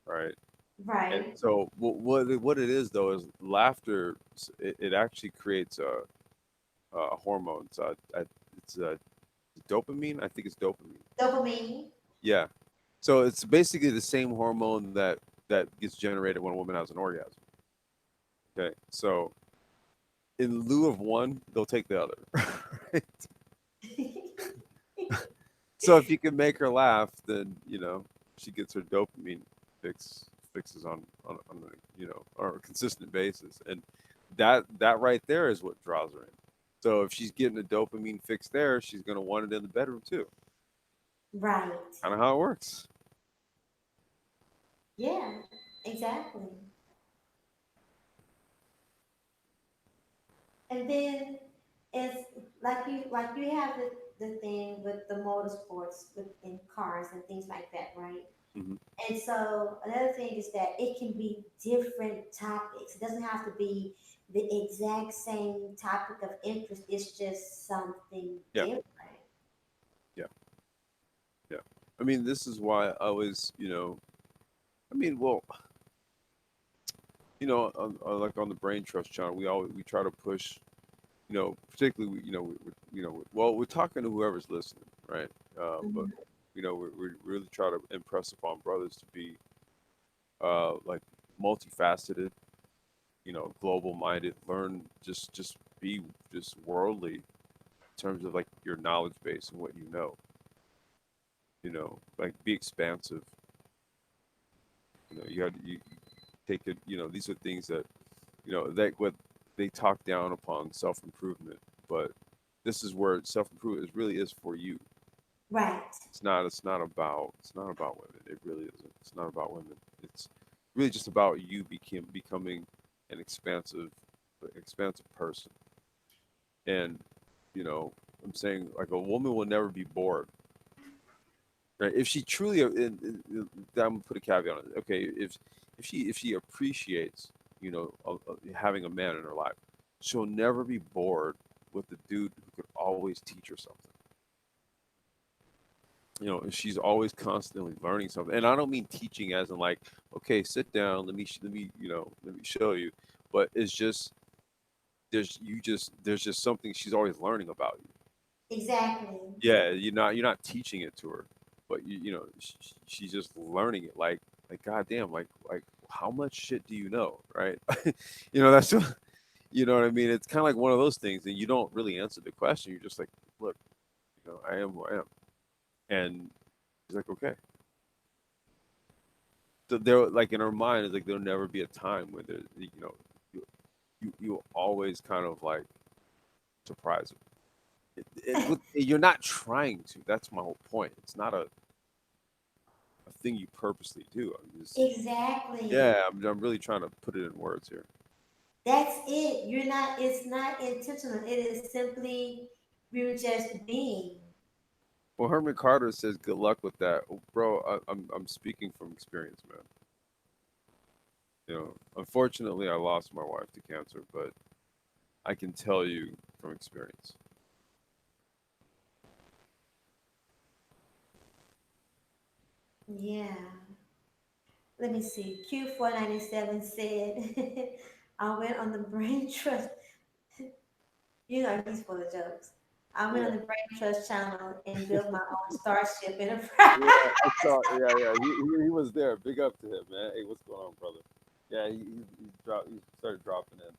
right? And Right. so what it is though is laughter. It actually creates a hormone. It's dopamine. I think it's dopamine. Dopamine. Yeah. So it's basically the same hormone that gets generated when a woman has an orgasm. Okay. So in lieu of one, they'll take the other. Right? So if you can make her laugh, then she gets her dopamine fixes on a on a consistent basis, and that right there is what draws her in. So if she's getting a dopamine fix there, she's gonna want it in the bedroom too. Right. Kind of how it works. Yeah, exactly. And then it's like you have the thing with the motorsports with in cars and things like that, right? Hmm. And so another thing is that it can be different topics. It doesn't have to be the exact same topic of interest. It's just something Yeah, different. yeah, yeah. I mean, this is why I always, I mean, well, like on the Brain Trust channel, we try to push, particularly, well, we're talking to whoever's listening, right? But Mhm. we really try to impress upon brothers to be like multifaceted, global minded, learn, just be just worldly in terms of like your knowledge base and what you know, like be expansive. You take it. These are things that that what they talk down upon self improvement, but this is where self improvement really is for you. Right. It's not about women. It really isn't. It's not about women. It's really just about you becoming an expansive person. And I'm saying like a woman will never be bored, right? If she truly, I'm gonna put a caveat on it. Okay, if she appreciates, having a man in her life, she'll never be bored with the dude who could always teach her something. And she's always constantly learning something. And I don't mean teaching as in like, okay, sit down, let me show you. But it's just there's just something she's always learning about you. Exactly. Yeah, you're not teaching it to her, but she's just learning it. Like goddamn, like how much shit do you know, right? That's you know what I mean. It's kind of like one of those things, and you don't really answer the question. You're just like, look, I am who I am, and she's like, okay. So there, like in her mind, is like there'll never be a time where you always kind of like surprise her. You're not trying to. That's my whole point. It's not a thing you purposely do. I'm just Exactly. yeah. I'm really trying to put it in words here. That's it. You're not. It's not intentional. It is simply you're just being. Well, Herman Carter says, "Good luck with that, bro." I'm speaking from experience, man. Unfortunately, I lost my wife to cancer, but I can tell you from experience. Yeah. Let me see. Q497 said, I went on the brain trust. You know, he's full of jokes. I went Yeah, on the brain trust channel and built my own starship enterprise. yeah, I saw. Yeah, yeah. He was there. Big up to him, man. Hey, what's going on, brother? Yeah, he started dropping in.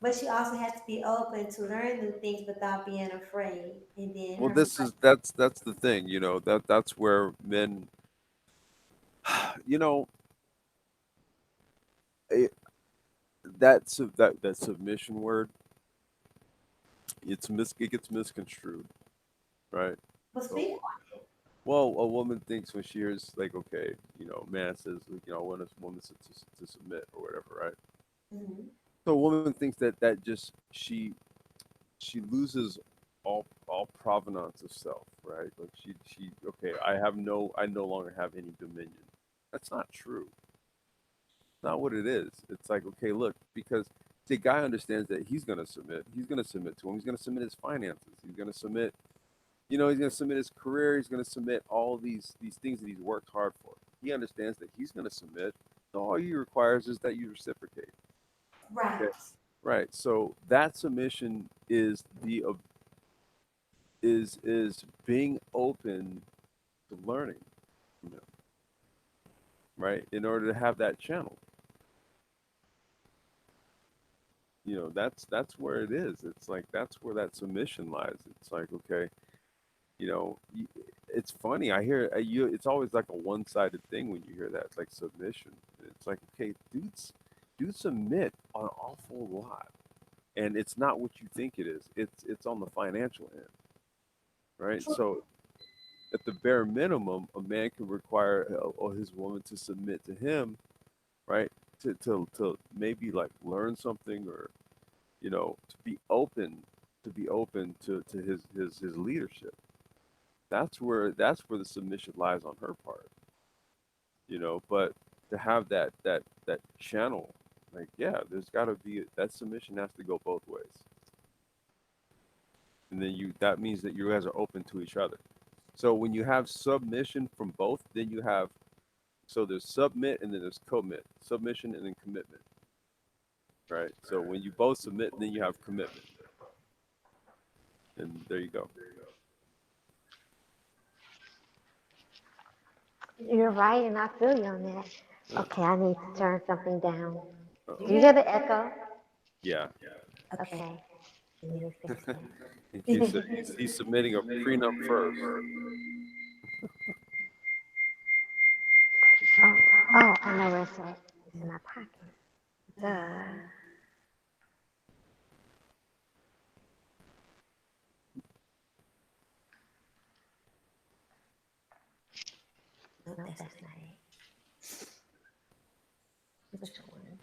But she also has to be open to learn new things without being afraid. And then Well, her, that's the thing, that's where men, you know, it, that submission word, it gets misconstrued, right? well, speak So, well, a woman thinks when she hears like, okay, man says, like, I want a woman to submit or whatever, right? on. Mhm. So a woman thinks that just she loses all provenance of self, right? Like she okay, I no longer have any dominion. That's not true. Not what it is. It's like, okay, look, because The guy understands that he's going to submit. He's going to submit to him. He's going to submit his finances. He's going to submit, he's going to submit his career. He's going to submit all these things that he's worked hard for. He understands that he's going to submit. All he requires is that you reciprocate. Okay. Right. Right. So that submission is is being open to learning from him, right? In order to have that channel, that's where it is. It's like that's where that submission lies. It's like, okay, it's funny. I hear you. It's always like a one-sided thing when you hear that. It's like submission. It's like, okay, dudes submit an awful lot, and it's not what you think it is. It's on the financial end, right? So at the bare minimum, a man can require his woman to submit to him, right? To maybe like learn something, or to be open to his leadership. That's where the submission lies on her part, but to have that channel, like, yeah, there's got to be that submission has to go both ways, and then you that means that you guys are open to each other. So when you have submission from both, then you have, so there's submit and then there's commit, submission and then commitment, right? So when you both submit, then you have commitment, and there you go. You're right, and I feel you on that. Okay, I need to turn something down. Do you Uh-oh. hear the echo? Yeah. Okay. Okay, let me fix that. He said he's submitting a prenup first. Oh, oh, I know where it's at. It's in my pocket. Duh. Nope, that's not it. Which one?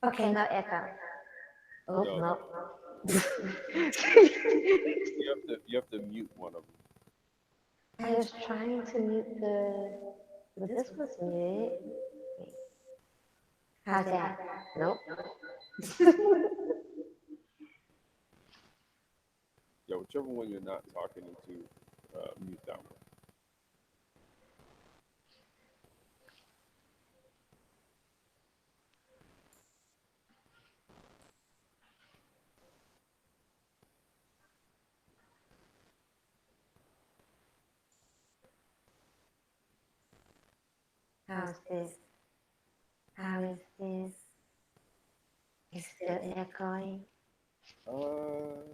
Okay, no echo. Oh, No, no. you have to mute one of them. I was trying to mute but this was muted. Wait, how's that? Nope. Yeah, whichever one you're not talking into, mute that one. How's this? How is this? It's still echoing. Uh,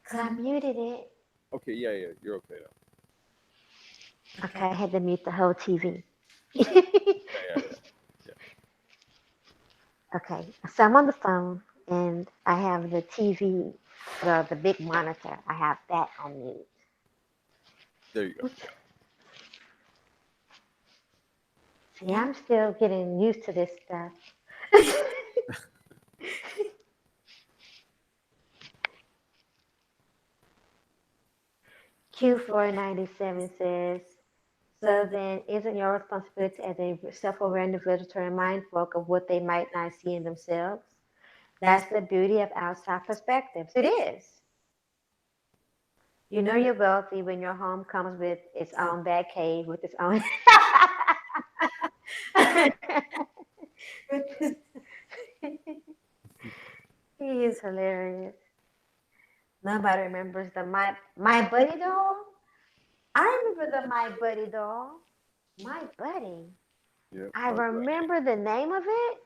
Cause I muted it. okay, yeah, you're okay now. Okay, I had to mute the whole TV. Yeah. Okay, so I'm on the phone and I have the TV, the big monitor. I have that on mute. There you go. See, I'm still getting used to this stuff. Q497 says, so then isn't your responsibility as a self-aware individual to remind folk of what they might not see in themselves? That's the beauty of outside perspectives. It is. You know you're wealthy when your home comes with its own bad cave, with its own. He is hilarious. Nobody remembers the my buddy doll. I remember the my buddy doll. My buddy. Yeah, I my bad. remember the name of it.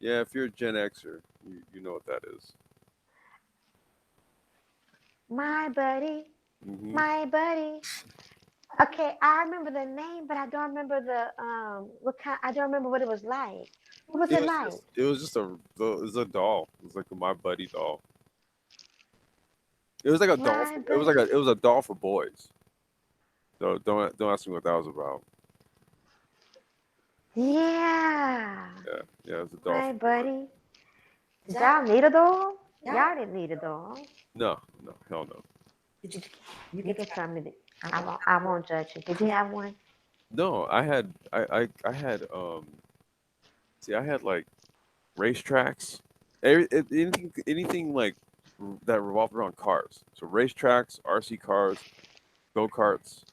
Yeah, if you're a Gen Xer, you know what that is. My buddy. Mm-hmm. My buddy. Okay, I remember the name, but I don't remember the what kind. I don't remember what it was like. What was It it was like? just it was just it was a doll. It was like a My Buddy doll. It was like a doll. My It was like buddy. it was a doll for boys. So don't ask me what that was about. Yeah. Yeah, yeah, it's a Hi, dolphin. buddy. Did Y'all, y'all need a dog? y'all, Y'all didn't need a dog. No, no, hell no. did you You get can to tell me. I won't judge you. Did you have one? No, I had see I had like racetracks, anything like that revolved around cars. So racetracks, RC cars, go karts.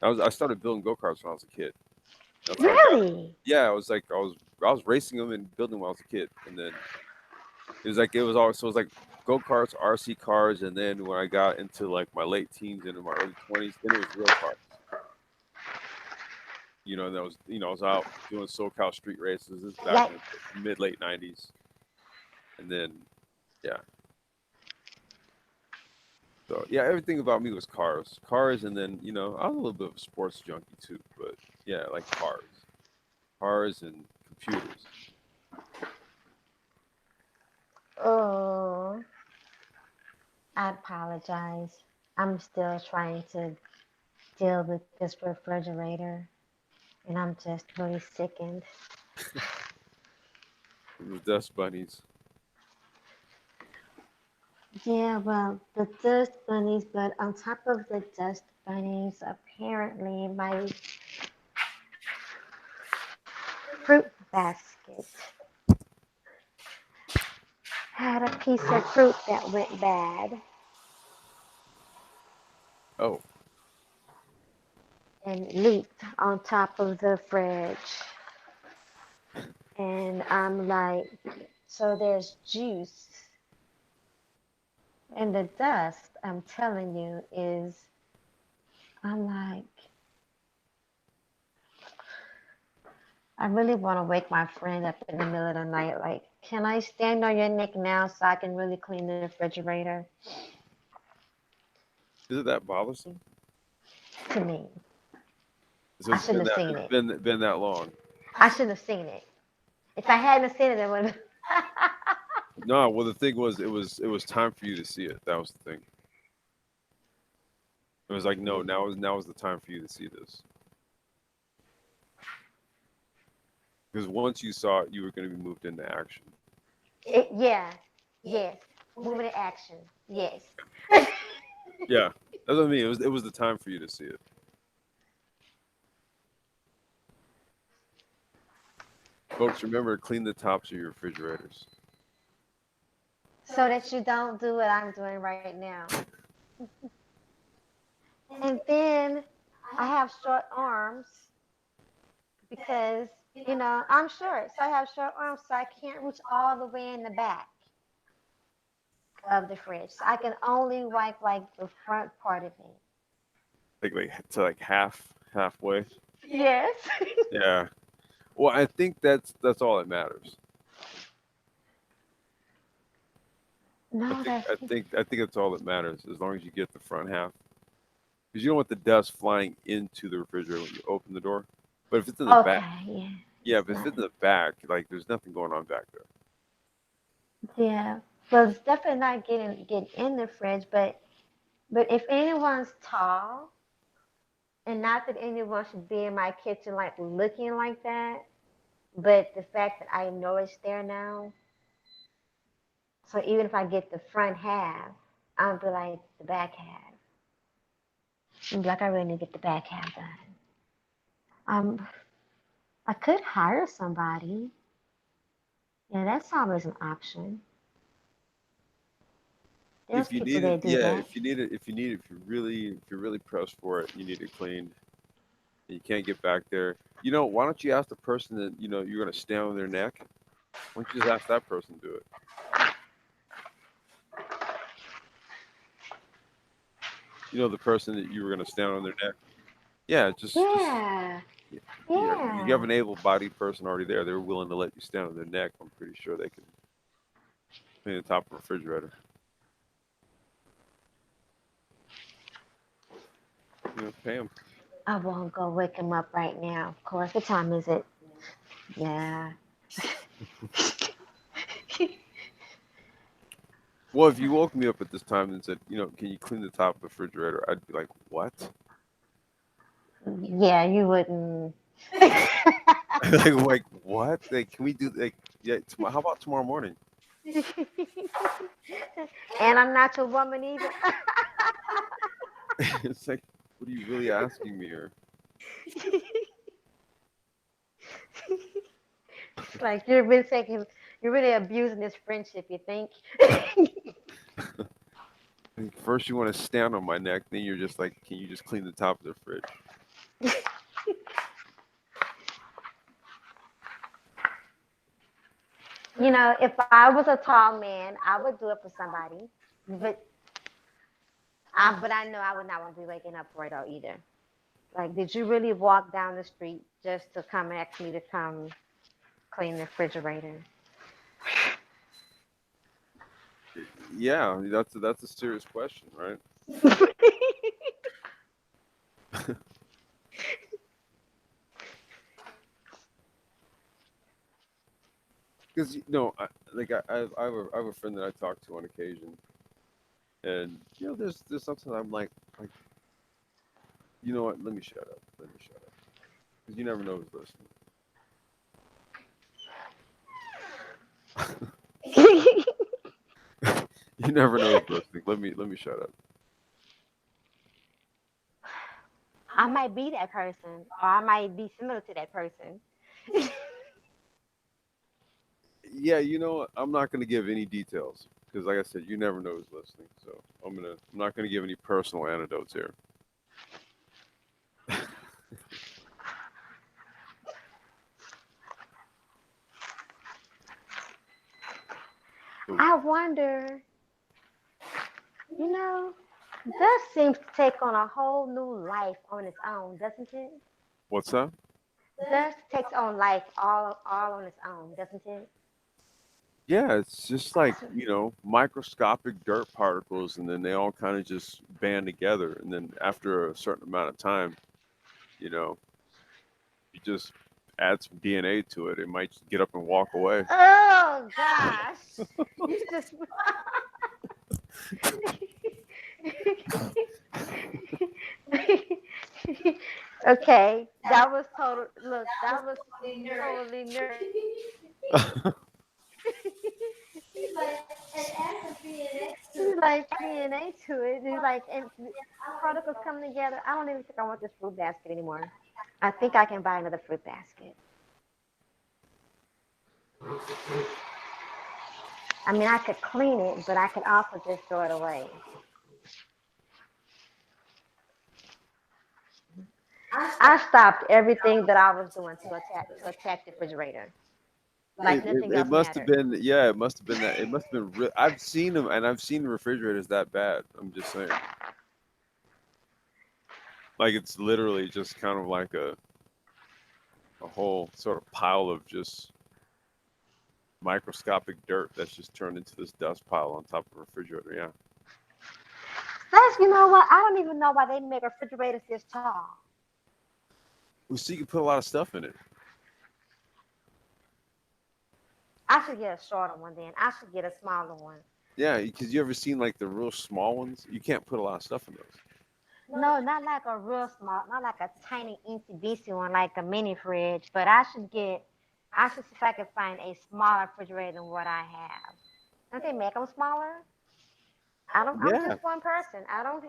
I started building go karts when I was a kid. That's how I got. Really? Yeah, I was like I was racing them and building them when I was a kid, and then it was always so it was like go karts, RC cars, and then when I got into like my late teens and in my early 20s, then it was real cars. And that was I was out doing SoCal street races. This is back Like, in the mid late 90s, and then yeah. So yeah, everything about me was cars, and then I was a little bit of a sports junkie too, but yeah, like cars and computers. oh, I apologize. I'm still trying to deal with this refrigerator, and I'm just really sickened. The dust bunnies. Yeah, well, the dust bunnies, but on top of the dust bunnies, apparently my fruit basket had a piece of fruit that went bad Oh, and leaked on top of the fridge. And I'm like, so there's juice. And the dust, I'm telling you, I'm like, I really want to wake my friend up in the middle of the night. Like, can I stand on your neck now so I can really clean the refrigerator? is it that bothersome? To me, So I shouldn't have seen it's it. been that long. I shouldn't have seen it. If I hadn't seen it, it would have. No, well the thing was it was time for you to see it. That was the thing. It was like no, now is the time for you to see this. Because once you saw it, you were going to be moved into action. Yeah, yes. Moving to action. Yes. Yeah, that's what I mean. It was the time for you to see it. Folks, remember to clean the tops of your refrigerators. So that you don't do what I'm doing right now. And then I have short arms because, I'm short. So I have short arms, so I can't reach all the way in the back of the fridge. So I can only wipe like the front part of it. Like to like halfway. Yes. Yeah. Well, I think that's all that matters. I No, think that's I think I think that's all that matters as long as you get the front half. Because you don't want the dust flying into the refrigerator when you open the door. But if it's in the back, okay. Yeah. yeah, It's if it's not. in the back, like there's nothing going on back there. Yeah. Well, it's definitely not getting in the fridge, but if anyone's tall, and not that anyone should be in my kitchen like looking like that, but the fact that I know it's there now, so even if I get the front half, I'll be like the back half. I'm like, I really need to get the back half done. Um, I could hire somebody. Yeah, that's always an option. There's If you people need it, that do yeah, that. if you're really pressed for it, you need it cleaned. And you can't get back there. Why don't you ask the person that you're gonna stand on their neck? Why don't you just ask that person to do it? The person that you were gonna stand on their neck. Yeah, just Yeah, you have yeah. an able-bodied person already there. They're willing to let you stand on their neck. I'm pretty sure they can clean the top of a refrigerator. Pay them. I won't go wake him up right now. Of course, what time is it? Yeah. Well, if you woke me up at this time and said, can you clean the top of the refrigerator? I'd be like, what? Yeah, you wouldn't. Like what? Like, can we do like yeah? How about tomorrow morning? And I'm not your woman either. It's like, what are you really asking me here? Like you're really abusing this friendship. You think? Like, first you want to stand on my neck, then you're just like, can you just clean the top of the fridge? You know, if I was a tall man, I would do it for somebody. But I know I would not want to be waking up for it all either. Like, did you really walk down the street just to come ask me to come clean the refrigerator? Yeah, that's a serious question, right? Because I have a friend that I talk to on occasion, and there's something I'm like you know what? Let me shut up. Let me shut up. Because you never know who's listening. You never know who's listening. Let me shut up. I might be that person, or I might be similar to that person. Yeah, I'm not gonna give any details because, like I said, you never know who's listening. So I'm not gonna give any personal anecdotes here. So I wonder, you know, that seems to take on a whole new life on its own, doesn't it? what's that? That takes on life all on its own, doesn't it? Yeah, it's just like microscopic dirt particles, and then they all kind of just band together, and then after a certain amount of time, you know, you just add some DNA to it. It might just get up and walk away. Oh gosh. You just Okay, that was total. Look, that was totally nerd. It's like DNA to it. It's like and particles come together. I don't even think I want this fruit basket anymore. I think I can buy another fruit basket. I mean, I could clean it, but I could also just throw it away. I stopped everything that I was doing to attack the refrigerator. Like nothing It else must have mattered. been, yeah, it must have been that. It must have been real. I've seen them, and I've seen refrigerators that bad. I'm just saying, like it's literally just kind of like a whole sort of pile of just microscopic dirt that's just turned into this dust pile on top of a refrigerator. Yeah. That's you know what? I don't even know why they make refrigerators this tall. Well, so you can put a lot of stuff in it. I should get a shorter one then. I should get a smaller one. Yeah, because you ever seen like the real small ones? You can't put a lot of stuff in those. No, not like a real small, not like a tiny incy beastie one like a mini fridge, but I should see if I can find a smaller refrigerator than what I have. Don't they make them smaller? I'm Yeah. just one person. I don't,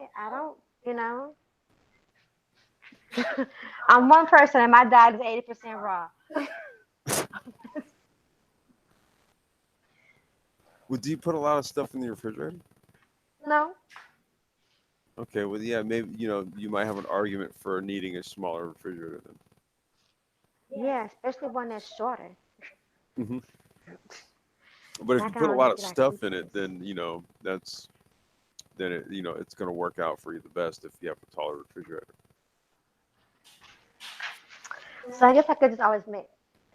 you know, I'm one person and my diet is 80% raw. Well, do you put a lot of stuff in the refrigerator? No, Okay. Well, yeah, maybe you might have an argument for needing a smaller refrigerator yeah, especially one that's shorter. then. But And if I you can put a only lot of see like stuff in it, pieces. then it's going to work out for you the best if you have a taller refrigerator. So I guess I could just always make,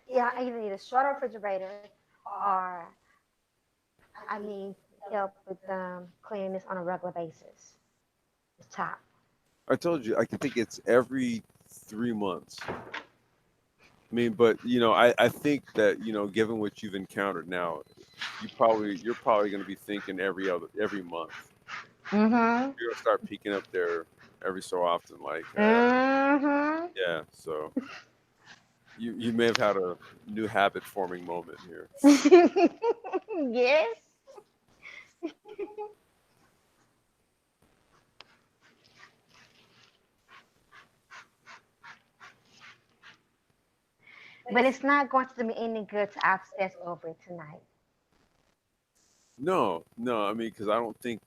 yeah, I either need a shorter refrigerator or I need help with cleaning this on a regular basis. The top. I told you, I can think it's every 3 months. I mean, but I think that given what you've encountered now, you're probably going to be thinking every month. Mm-hmm. You're going to start peeking up there every so often. Like, Mm-hmm. yeah. So you may have had a new habit forming moment here. Yes. But it's not going to do me any good to obsess over it tonight. No, no. I mean, because I don't think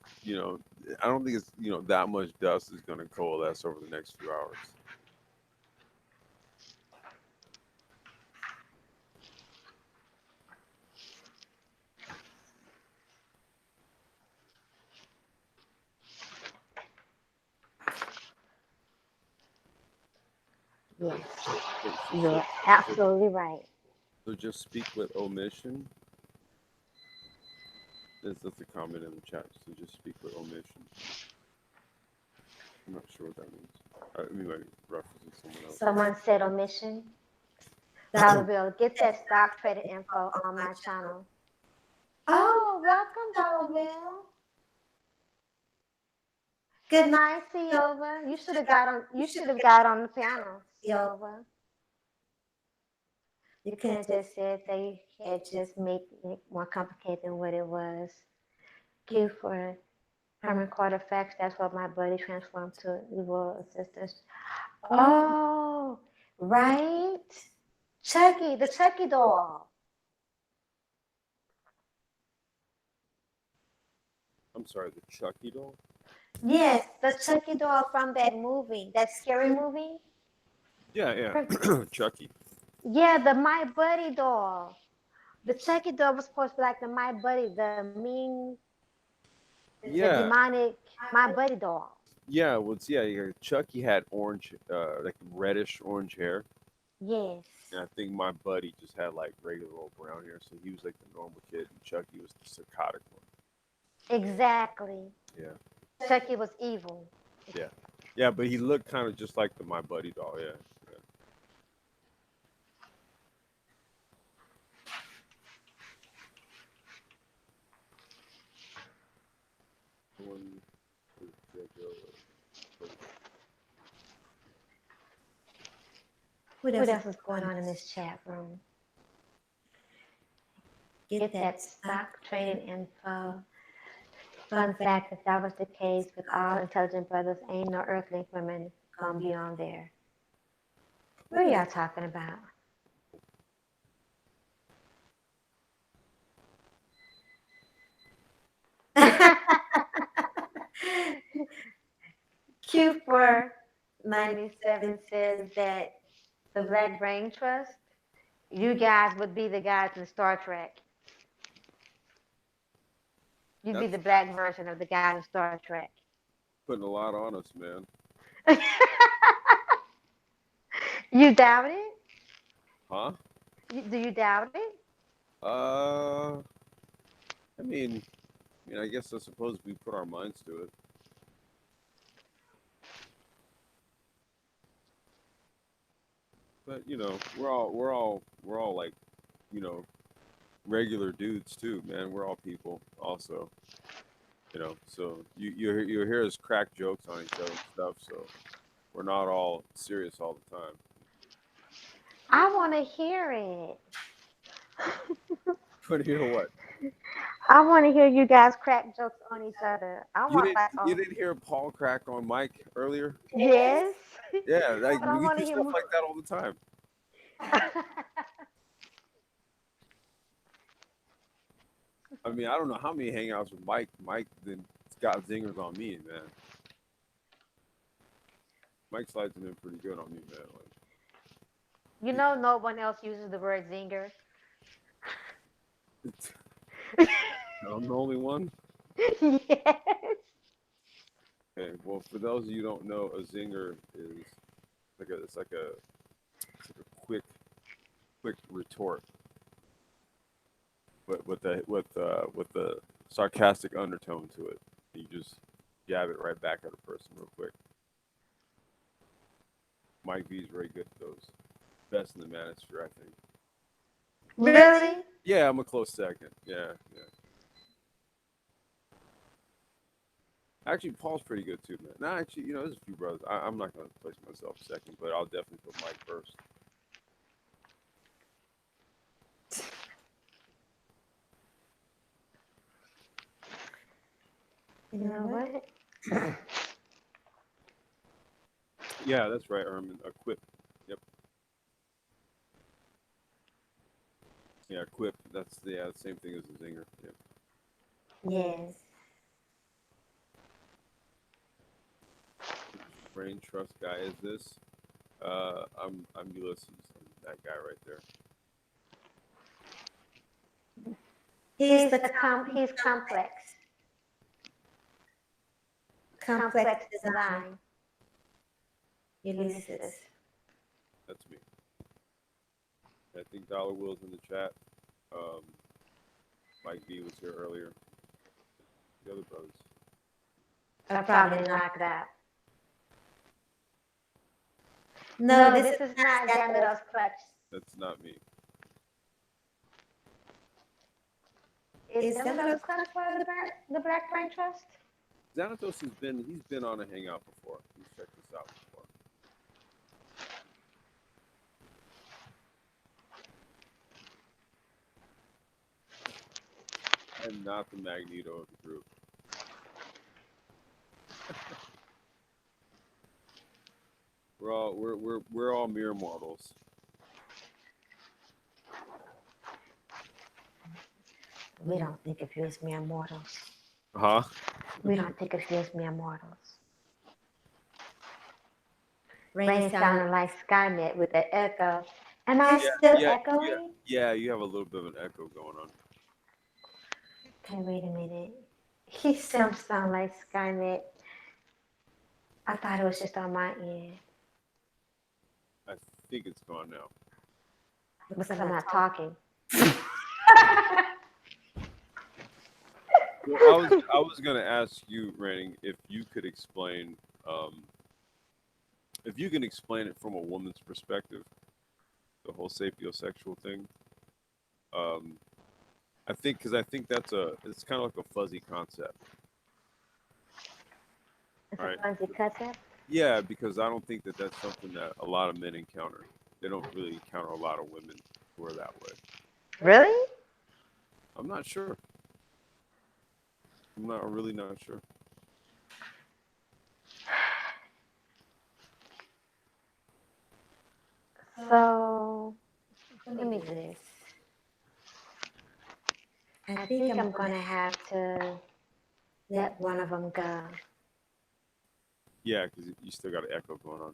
I don't think it's that much dust is going to coalesce over the next few hours. Yes, So, you're so, absolutely right. so just speak with omission. That's a comment in the chat. So just speak with omission. I'm not sure what that means. I mean, like referencing someone else. Someone said omission. Dollar Bill, get that stock trading info on my channel. Oh, Oh, welcome, Dollar Bill. good Good night. night, Siova. You should have got on the panel, Yo, Siova. you You could could have just just said they had just made it more complicated than what it was. Q for permanent quarter facts. That's what my buddy transformed to evil assistance. oh, Oh, right. right. Chucky, the Chucky doll. I'm sorry, the Chucky doll. Yes. Yes, the Chucky doll from that movie, that scary movie. Yeah, yeah. Chucky. Yeah, the My Buddy doll. The Chucky doll was supposed to be like the My Buddy, the mean, the Yeah, demonic My Buddy doll. yeah. Well, yeah. Chucky had orange, like reddish orange hair, Yes, and I think my buddy just had like regular old brown hair, so he was like the normal kid, and Chucky was the psychotic one. exactly. Yeah, Chucky was evil. yeah, yeah. But he looked kind of just like the my buddy doll. Yeah, yeah. One, two, three, go. What What else is else is going going on? on in this chat room? Get Get that that stock stock trading. trading info. Fun Fun fact. fact, if that was the case with all intelligent brothers, ain't no earthling women gonna be on there. What are y'all talking about? Q4 90. Q497 says that the Black Brain Trust, you guys would be the guys in Star Trek. You'd be That's the black version of the guys in Star Trek. putting a lot on us, man. You doubt it? Huh? Do you doubt it? Uh, I mean, I guess I suppose we put our minds to it. But we're all like, you know, regular dudes too, man. We're all people, also. So you hear us crack jokes on each other and stuff. So we're not all serious all the time. I want to hear it. But hear what? I want to hear you guys crack jokes on each other. I You want didn't like, you oh, didn't hear Paul crack on Mike earlier? yes. Yeah, like But I we want do to hear stuff more. like that all the time. I mean, I don't know how many hangouts with Mike. Mike then got zingers on me, man. Mike slides them in pretty good on me, man. You know, no one else uses the word zinger. Like, I'm the only one. Yes. Okay, well, for those of you who don't know, a zinger is it's like a quick retort, but with the sarcastic undertone to it. You just jab it right back at a person real quick. Mike V is very good at those. Best in the manosphere, I think. Really? Really? Yeah, I'm a close second. Yeah, yeah. Actually, Paul's pretty good too, man. Nah, actually, there's a few brothers. I'm not gonna place myself second, but I'll definitely put Mike first. You You know know what? what? Yeah, that's right, Herman. Equip. Yep. Yeah, equip. That's the same thing as a zinger. Yep. Yes. Brain trust guy is this? I'm Ulysses. I'm that guy right there. He's the He's complex. complex Complex design, design. Ulysses. Ulysses. That's me. I think Dollar Will's in the chat. Um, Mike B was here earlier. The other brothers. I probably didn't knock it out. No, No, this this is is not not Sapios. Damilo's clutch. That's not me. Is Is Damilo's Sapios? clutch part of the Black Brain Trust? Xanatos he's been on a hangout before. He's checked this out before. I'm not the Magneto of the group. We're all mere mortals. We don't think of you as mere mortals. Huh? We don't think of you as mere mortals. Rain Rain sound. sounding like Skynet with the echo. Am I He's Yeah, still. still yeah, yeah, echoing? yeah. You have a little bit of an echo going on. Okay, wait a minute. He still sound like Skynet. I thought it was just on my end I think it's gone now. because I'm not talking. Well, I was gonna ask you, Ranning, um, if you can explain it from a woman's perspective, the whole sapiosexual thing. Um, I think it's kind of like a fuzzy concept, It's a right? fuzzy concept. Yeah, because I don't think that that's something that a lot of men encounter. They don't really encounter a lot of women who are that way. Really? I'm not sure. I'm really not sure. So Let let me me do do this. this. I I think think I'm I'm gonna gonna have to let let one one of of them go. Yeah, because you still got an echo going on.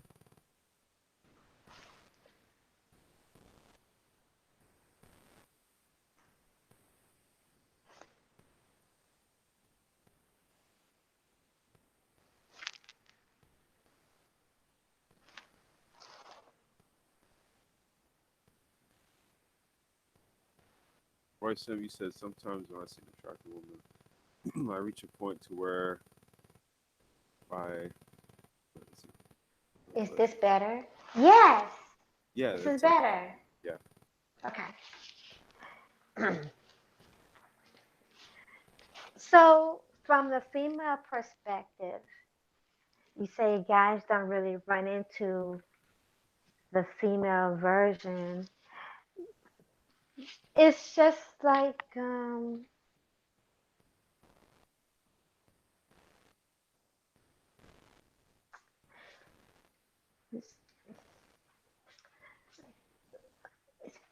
Roy Sim, you said sometimes when I see an attractive woman, I reach a point to where I, what is it? Is What- this better? Yes, yeah, this is that's like, better. yeah. Okay. So, from the female perspective, you say guys don't really run into the female version. It's just like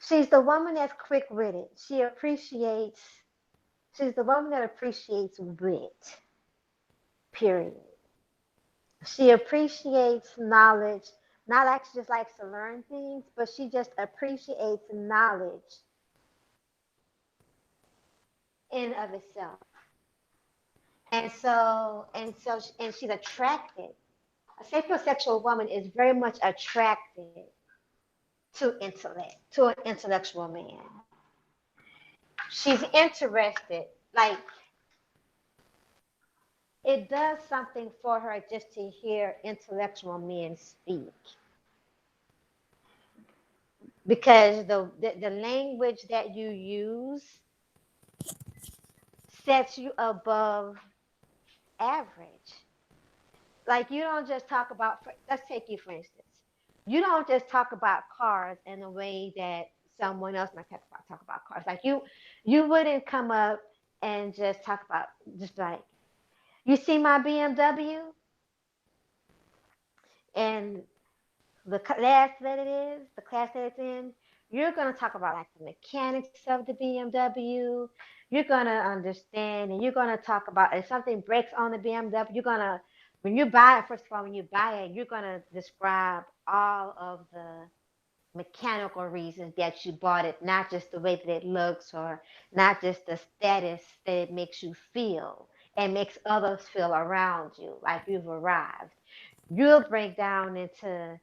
she's the woman that's quick-witted. She's the woman that appreciates wit. Period. She appreciates knowledge. Not like she just likes to learn things, but she just appreciates knowledge in of itself. And she's attracted. A sapiosexual woman is very much attracted to intellect, to an intellectual man. She's interested, like it does something for her just to hear intellectual men speak. Because the language that you use sets you above average. Like you don't just talk about. Let's take you for instance. You don't just talk about cars in the way that someone else might talk about cars. Like you wouldn't come up and just talk about just like you see my BMW and the class that it's in, you're going to talk about like the mechanics of the BMW. You're going to understand and you're going to talk about if something breaks on the BMW, you're going to, when you buy it, first of all, when you buy it, you're going to describe all of the mechanical reasons that you bought it, not just the way that it looks or not just the status that it makes you feel and makes others feel around you, like you've arrived. You'll break down into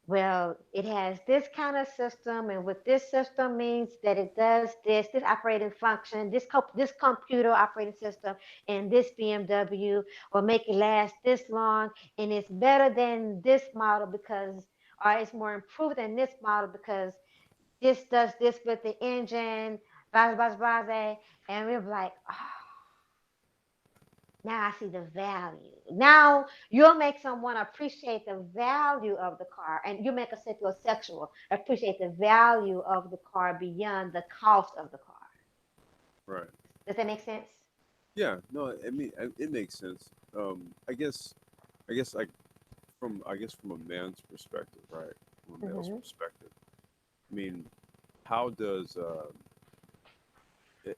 well, it has this kind of system, and what this system means that it does this operating function, this computer operating system, and this BMW will make it last this long, and it's better than this model because, or it's more improved than this model because this does this with the engine, blah blah blah blah, and we're like, oh, now I see the value. Now you'll make someone appreciate the value of the car, and you make a sapiosexual appreciate the value of the car beyond the cost of the car. Right. Does that make sense? Yeah. No. I mean, it makes sense. I guess like from a man's perspective, right? From a male's Mm-hmm. perspective. I mean, how does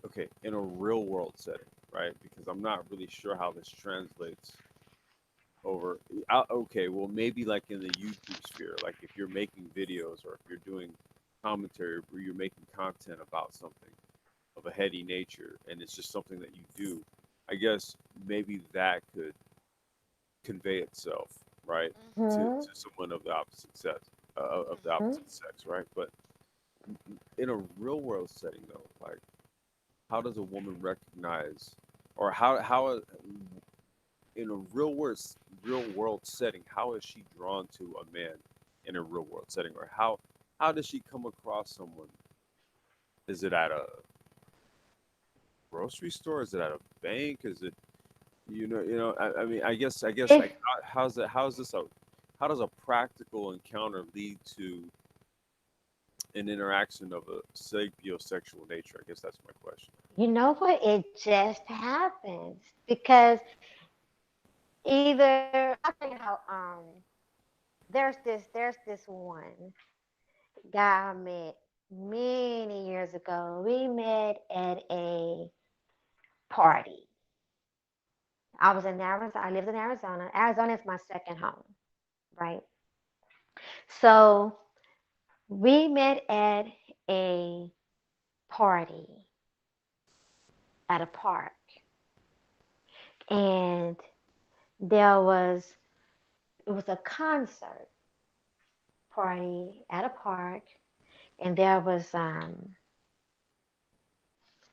okay, in a real world setting, right? Because I'm not really sure how this translates over. Okay, well, maybe like in the YouTube sphere, like if you're making videos or if you're doing commentary or you're making content about something of a heady nature and it's just something that you do, I guess maybe that could convey itself, right, Mm-hmm. to someone of the opposite sex, of the opposite sex, right? But in a real world setting, though, like how does a woman recognize, or how in a real world setting, how is she drawn to a man in a real world setting, or how does she come across someone? Is it at a grocery store? Is it at a bank? Is it I mean, I guess If like how's this a how does a practical encounter lead to an interaction of a sapiosexual nature? I guess that's my question. you know what, it just happens because either I'll tell you how there's this one guy I met many years ago. We met at a party. I was in Arizona. I lived in Arizona. Arizona is my second home, right? So we met at a party at a park, and there was it was a concert party at a park, and there was